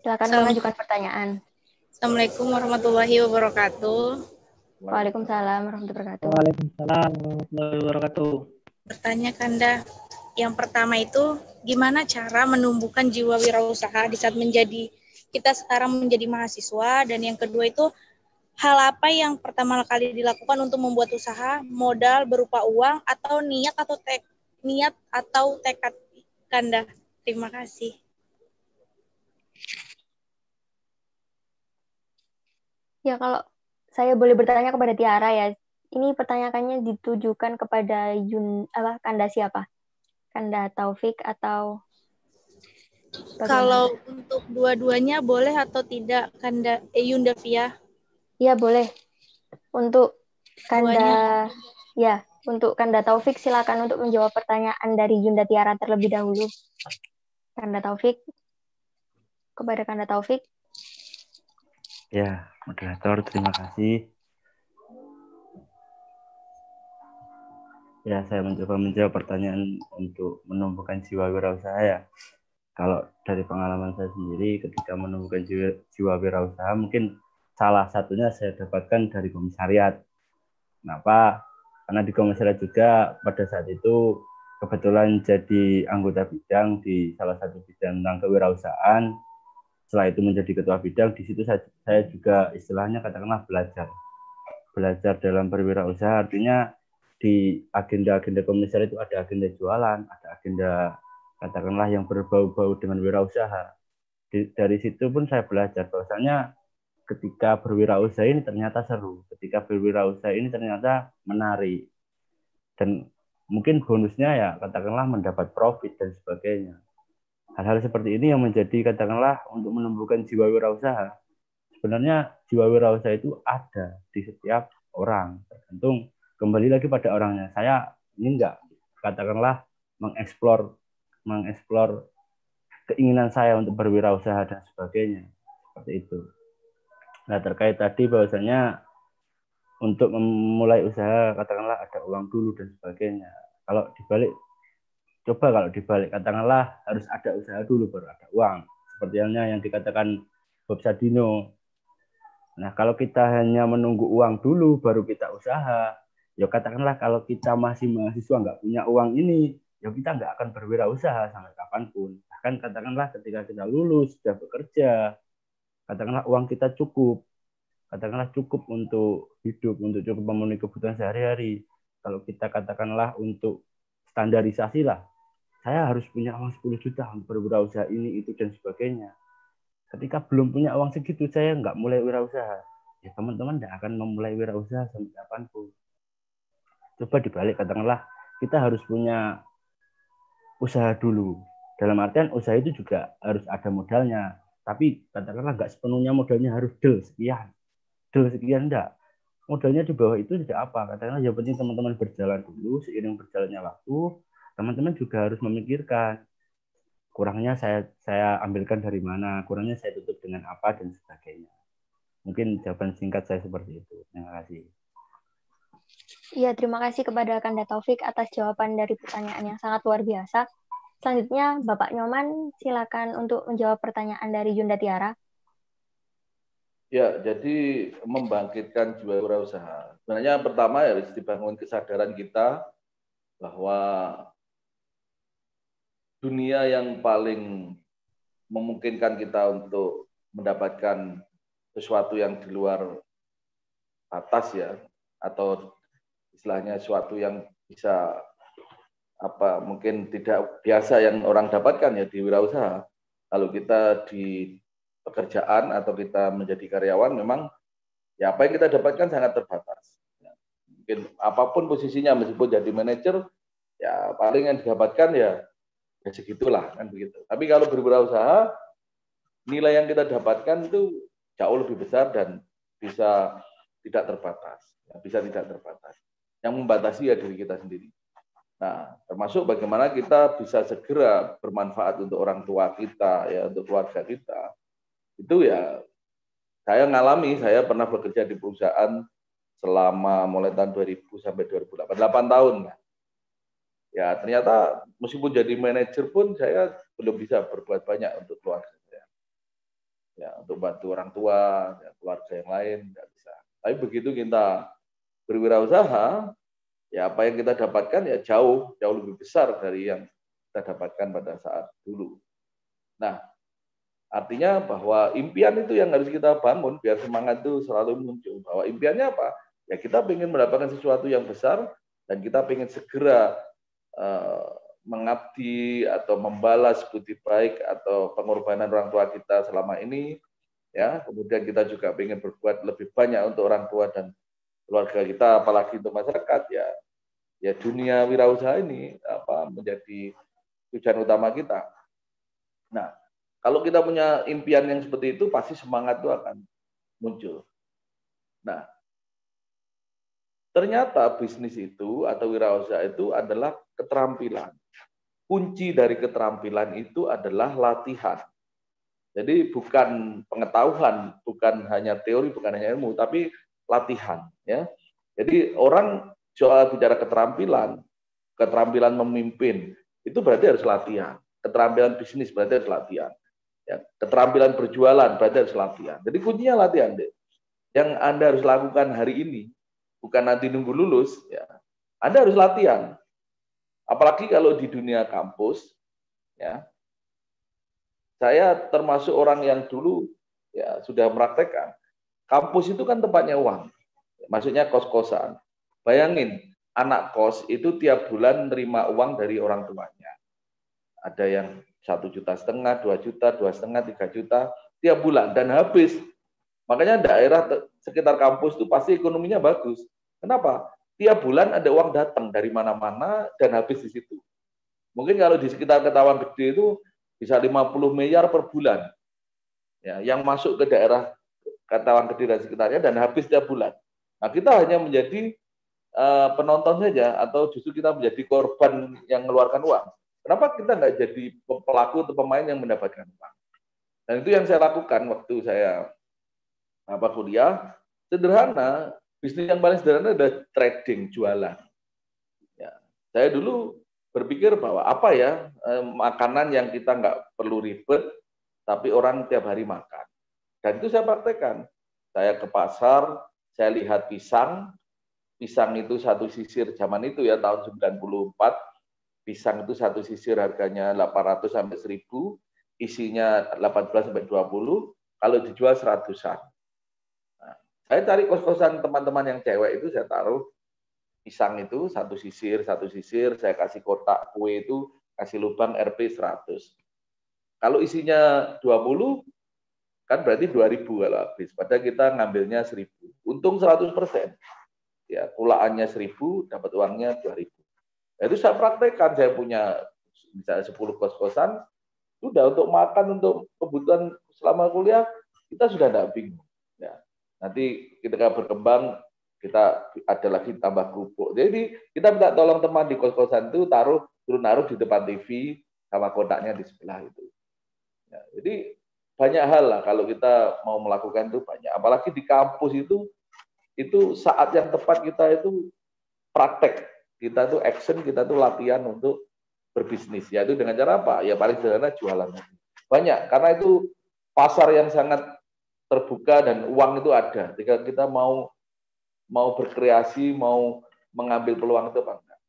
[SPEAKER 1] Silakan mengajukan pertanyaan.
[SPEAKER 8] Assalamualaikum warahmatullahi wabarakatuh.
[SPEAKER 1] Waalaikumsalam warahmatullahi wabarakatuh.
[SPEAKER 9] Waalaikumsalam warahmatullahi wabarakatuh.
[SPEAKER 8] Bertanya Kanda, yang pertama itu gimana cara menumbuhkan jiwa wirausaha di saat kita sekarang menjadi mahasiswa, dan yang kedua itu hal apa yang pertama kali dilakukan untuk membuat usaha, modal berupa uang atau niat atau tekad Kanda. Terima kasih.
[SPEAKER 1] Ya, kalau saya boleh bertanya kepada Tiara ya, ini pertanyaannya ditujukan kepada Kanda siapa? Kanda Taufik atau bagaimana?
[SPEAKER 8] Kalau untuk dua-duanya boleh atau tidak, Kanda Yunda Fia?
[SPEAKER 1] Iya, boleh. Untuk Kanda, ya, untuk Kanda Taufik silakan untuk menjawab pertanyaan dari Yunda Tiara terlebih dahulu. Kanda Taufik, kepada Kanda Taufik.
[SPEAKER 2] Ya, moderator, terima kasih. Ya, saya mencoba menjawab pertanyaan untuk menumbuhkan jiwa wirausaha ya. Kalau dari pengalaman saya sendiri, ketika menumbuhkan jiwa wirausaha, mungkin salah satunya saya dapatkan dari komisariat. Kenapa? Karena di komisariat juga pada saat itu kebetulan jadi anggota bidang di salah satu bidang tentang kewirausahaan. Setelah itu menjadi ketua bidang, di situ saya juga istilahnya katakanlah belajar dalam berwirausaha. Artinya di agenda-agenda komisariat itu ada agenda jualan, ada agenda katakanlah yang berbau-bau dengan wirausaha. Dari situ pun saya belajar bahwasanya ketika berwirausaha ini ternyata seru, ketika berwirausaha ini ternyata menarik, dan mungkin bonusnya ya katakanlah mendapat profit dan sebagainya. Hal-hal seperti ini yang menjadi katakanlah untuk menumbuhkan jiwa wirausaha. Sebenarnya jiwa wirausaha itu ada di setiap orang, tergantung kembali lagi pada orangnya. Saya ini enggak katakanlah mengeksplor keinginan saya untuk berwirausaha dan sebagainya, seperti itu. Nah, terkait tadi bahwasanya untuk memulai usaha katakanlah ada uang dulu dan sebagainya. Kalau dibalik katakanlah harus ada usaha dulu baru ada uang. Seperti halnya yang dikatakan Bob Sadino. Nah, kalau kita hanya menunggu uang dulu baru kita usaha, ya katakanlah kalau kita masih mahasiswa nggak punya uang ini, ya kita nggak akan berwirausaha sampai kapanpun. Bahkan katakanlah ketika kita lulus, sudah bekerja, katakanlah uang kita cukup, katakanlah cukup untuk hidup, untuk cukup memenuhi kebutuhan sehari-hari. Kalau kita katakanlah untuk standarisasi lah, saya harus punya uang 10 juta untuk berwirausaha ini, itu, dan sebagainya. Ketika belum punya uang segitu, saya nggak mulai wirausaha. Ya teman-teman nggak akan memulai wirausaha sampai kapanpun. Coba dibalik, katakanlah kita harus punya usaha dulu. Dalam artian usaha itu juga harus ada modalnya. Tapi katakanlah nggak sepenuhnya modalnya harus del sekian enggak. Modalnya di bawah itu tidak apa. Katakanlah yang penting teman-teman berjalan dulu, seiring berjalannya waktu, teman-teman juga harus memikirkan kurangnya saya ambilkan dari mana, kurangnya saya tutup dengan apa, dan sebagainya. Mungkin jawaban singkat saya seperti itu. Terima kasih.
[SPEAKER 1] Iya, terima kasih kepada Kanda Taufik atas jawaban dari pertanyaan yang sangat luar biasa. Selanjutnya, Bapak Nyoman, silakan untuk menjawab pertanyaan dari Yunda Tiara.
[SPEAKER 5] Ya, jadi membangkitkan jiwa wirausaha. Sebenarnya yang pertama harus dibangun kesadaran kita bahwa dunia yang paling memungkinkan kita untuk mendapatkan sesuatu yang di luar batas ya, atau istilahnya suatu yang bisa mungkin tidak biasa yang orang dapatkan ya di wirausaha. Kalau kita di pekerjaan atau kita menjadi karyawan, memang ya apa yang kita dapatkan sangat terbatas. Mungkin apapun posisinya, meskipun jadi manajer, ya paling yang didapatkan ya segitulah kan begitu. Tapi kalau berwirausaha, nilai yang kita dapatkan itu jauh lebih besar dan bisa tidak terbatas. Yang membatasi ya diri kita sendiri. Nah, termasuk bagaimana kita bisa segera bermanfaat untuk orang tua kita, ya untuk keluarga kita. Itu ya, saya pernah bekerja di perusahaan selama mulai tahun 2000 sampai 2008, 8 tahun. Ya, ternyata meskipun jadi manajer pun saya belum bisa berbuat banyak untuk keluarga saya. Ya, untuk bantu orang tua, ya, keluarga yang lain, nggak bisa. Tapi begitu kita berwirausaha, ya apa yang kita dapatkan ya jauh lebih besar dari yang kita dapatkan pada saat dulu. Nah, artinya bahwa impian itu yang harus kita bangun biar semangat itu selalu muncul. Bahwa impiannya apa? Ya kita ingin mendapatkan sesuatu yang besar dan kita ingin segera mengabdi atau membalas budi baik atau pengorbanan orang tua kita selama ini. Ya, kemudian kita juga ingin berbuat lebih banyak untuk orang tua dan keluarga kita, apalagi untuk masyarakat, ya dunia wirausaha ini menjadi tujuan utama kita. Nah, kalau kita punya impian yang seperti itu, pasti semangat itu akan muncul. Nah, ternyata bisnis itu atau wirausaha itu adalah keterampilan. Kunci dari keterampilan itu adalah latihan. Jadi bukan pengetahuan, bukan hanya teori, bukan hanya ilmu, tapi latihan. Ya. Jadi orang soal bicara keterampilan memimpin, itu berarti harus latihan. Keterampilan bisnis berarti harus latihan. Ya. Keterampilan berjualan berarti harus latihan. Jadi kuncinya latihan deh. Yang Anda harus lakukan hari ini, bukan nanti nunggu lulus, ya. Anda harus latihan. Apalagi kalau di dunia kampus, ya. Saya termasuk orang yang dulu ya sudah mempraktekkan. Kampus itu kan tempatnya uang. Maksudnya kos-kosan. Bayangin, anak kos itu tiap bulan nerima uang dari orang tuanya. Ada yang 1,5 juta, 2 juta, 2,5, 3 juta tiap bulan dan habis. Makanya daerah sekitar kampus itu pasti ekonominya bagus. Kenapa? Tiap bulan ada uang datang dari mana-mana dan habis di situ. Mungkin kalau di sekitar Ketawang Gede itu bisa 50 miliar per bulan. Ya, yang masuk ke daerah Ketawang Gede dan sekitarnya dan habis tiap bulan. Nah, kita hanya menjadi penonton saja atau justru kita menjadi korban yang mengeluarkan uang. Kenapa kita nggak jadi pelaku atau pemain yang mendapatkan uang? Dan itu yang saya lakukan waktu saya kuliah. Sederhana, bisnis yang paling sederhana adalah trading, jualan. Ya, saya dulu berpikir bahwa apa ya makanan yang kita nggak perlu ribet, tapi orang tiap hari makan. Dan itu saya praktekkan. Saya ke pasar, saya lihat pisang itu satu sisir zaman itu ya tahun 94, pisang itu satu sisir harganya 800 sampai 1000, isinya 18 sampai 20, kalau dijual 100-an. Nah, saya cari kos-kosan teman-teman yang cewek itu saya taruh pisang itu satu sisir, saya kasih kotak kue itu, kasih lubang RP 100. Kalau isinya 20, kan berarti 2.000 kalau habis. Padahal kita ngambilnya 1.000. Untung 100%. Ya, kulaannya 1.000, dapat uangnya 2.000. Nah, itu saya praktekkan, saya punya misalnya 10 kos-kosan, sudah untuk makan, untuk kebutuhan selama kuliah, kita sudah tidak bingung. Ya. Nanti ketika berkembang, kita ada lagi tambah kerupuk. Jadi kita minta tolong teman di kos-kosan itu turun naruh di depan TV sama kotaknya di sebelah itu. Ya, jadi banyak hal lah kalau kita mau melakukan itu banyak. Apalagi di kampus itu saat yang tepat kita itu praktek, kita itu action, kita itu latihan untuk berbisnis. Yaitu dengan cara apa? Ya paling sederhana jualan. Banyak karena itu pasar yang sangat terbuka dan uang itu ada. Jika kita mau berkreasi, mau mengambil peluang itu apa enggak.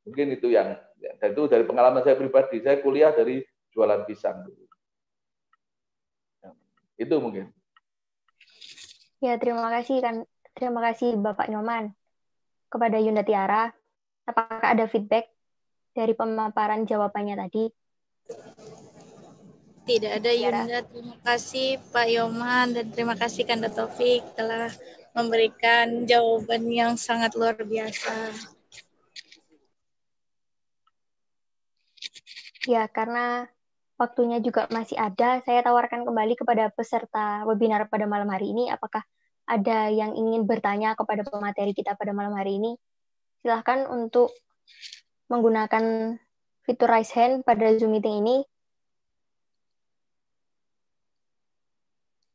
[SPEAKER 5] Mungkin itu dan itu dari pengalaman saya pribadi. Saya kuliah dari jualan pisang dulu. Itu mungkin.
[SPEAKER 1] Ya, terima kasih Bapak Nyoman. kepada Yunda Tiara, apakah ada feedback dari pemaparan jawabannya tadi?
[SPEAKER 8] Tidak ada Yunda. Terima kasih Pak Yoman dan terima kasih Kanda Taufik telah memberikan jawaban yang sangat luar biasa.
[SPEAKER 1] Ya, karena waktunya juga masih ada, saya tawarkan kembali kepada peserta webinar pada malam hari ini, apakah ada yang ingin bertanya kepada pemateri kita pada malam hari ini? Silahkan untuk menggunakan fitur raise hand pada Zoom meeting ini.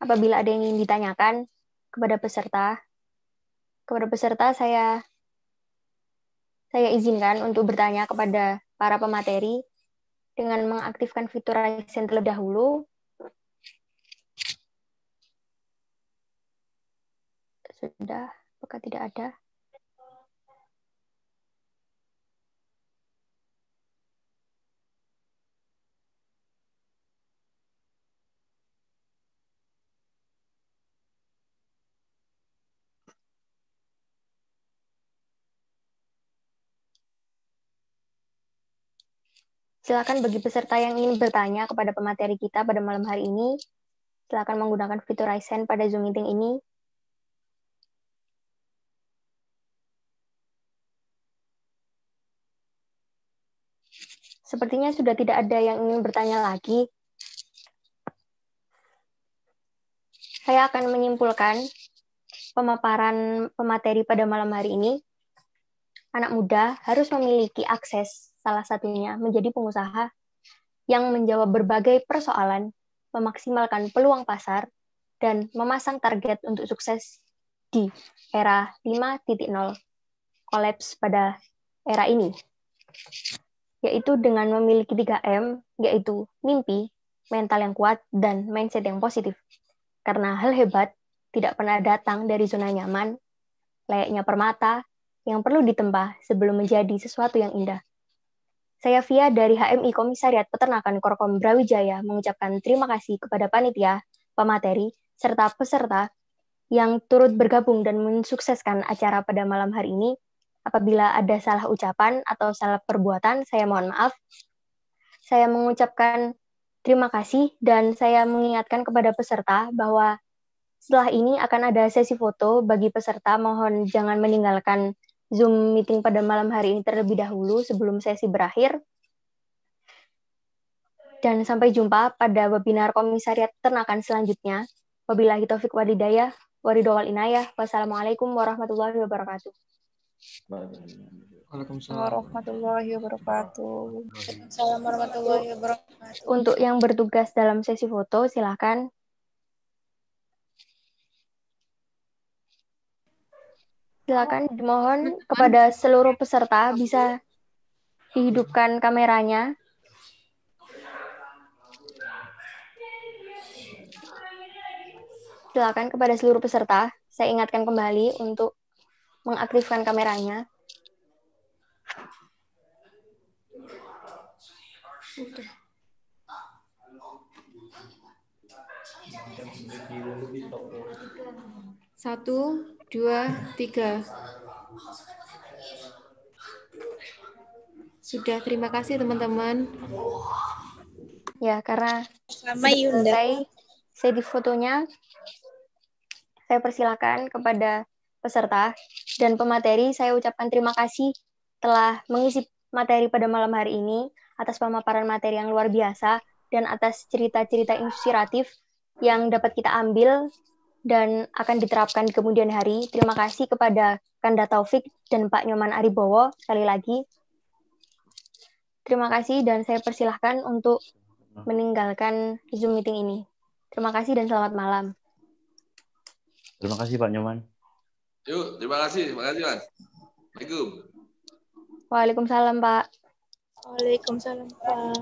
[SPEAKER 1] Apabila ada yang ingin ditanyakan kepada peserta saya izinkan untuk bertanya kepada para pemateri dengan mengaktifkan fitur raise hand terlebih dahulu. Sudah, apakah tidak ada? Silakan bagi peserta yang ingin bertanya kepada pemateri kita pada malam hari ini, silakan menggunakan fitur raise hand pada Zoom meeting ini. Sepertinya sudah tidak ada yang ingin bertanya lagi. Saya akan menyimpulkan pemaparan pemateri pada malam hari ini. Anak muda harus memiliki akses, salah satunya menjadi pengusaha yang menjawab berbagai persoalan, memaksimalkan peluang pasar, dan memasang target untuk sukses di era 5.0 kolaps pada era ini, yaitu dengan memiliki 3M, yaitu mimpi, mental yang kuat, dan mindset yang positif. Karena hal hebat tidak pernah datang dari zona nyaman, layaknya permata yang perlu ditempa sebelum menjadi sesuatu yang indah. Saya Via dari HMI Komisariat Peternakan Korkom Brawijaya mengucapkan terima kasih kepada panitia, pemateri, serta peserta yang turut bergabung dan mensukseskan acara pada malam hari ini. Apabila ada salah ucapan atau salah perbuatan, saya mohon maaf. Saya mengucapkan terima kasih dan saya mengingatkan kepada peserta bahwa setelah ini akan ada sesi foto bagi peserta. Mohon jangan meninggalkan Zoom meeting pada malam hari ini terlebih dahulu sebelum sesi berakhir. Dan sampai jumpa pada webinar Komisariat Peternakan selanjutnya. Wabillahi taufiq walhidayah, waridho wal inayah. Wassalamualaikum warahmatullahi wabarakatuh.
[SPEAKER 10] Waalaikumsalam
[SPEAKER 8] warahmatullahi wabarakatuh. Waalaikumsalam warahmatullahi wabarakatuh.
[SPEAKER 1] Untuk yang bertugas dalam sesi foto, silakan. Silakan dimohon kepada seluruh peserta bisa dihidupkan kameranya. Silakan kepada seluruh peserta, saya ingatkan kembali untuk mengaktifkan kameranya.
[SPEAKER 11] Satu, dua, tiga. Sudah, terima kasih teman-teman.
[SPEAKER 1] Ya, karena
[SPEAKER 8] Sama Yunda.
[SPEAKER 1] selesai sesi fotonya, saya persilakan kepada peserta dan pemateri. Saya ucapkan terima kasih telah mengisi materi pada malam hari ini, atas pemaparan materi yang luar biasa, dan atas cerita-cerita inspiratif yang dapat kita ambil dan akan diterapkan di kemudian hari. Terima kasih kepada Kanda Taufik dan Pak Nyoman Aribowo sekali lagi. Terima kasih dan saya persilahkan untuk meninggalkan Zoom meeting ini. Terima kasih dan selamat malam.
[SPEAKER 2] Terima kasih Pak Nyoman.
[SPEAKER 3] Yuk, terima kasih Mas. Assalamualaikum.
[SPEAKER 1] Waalaikumsalam Pak.
[SPEAKER 8] Waalaikumsalam Pak.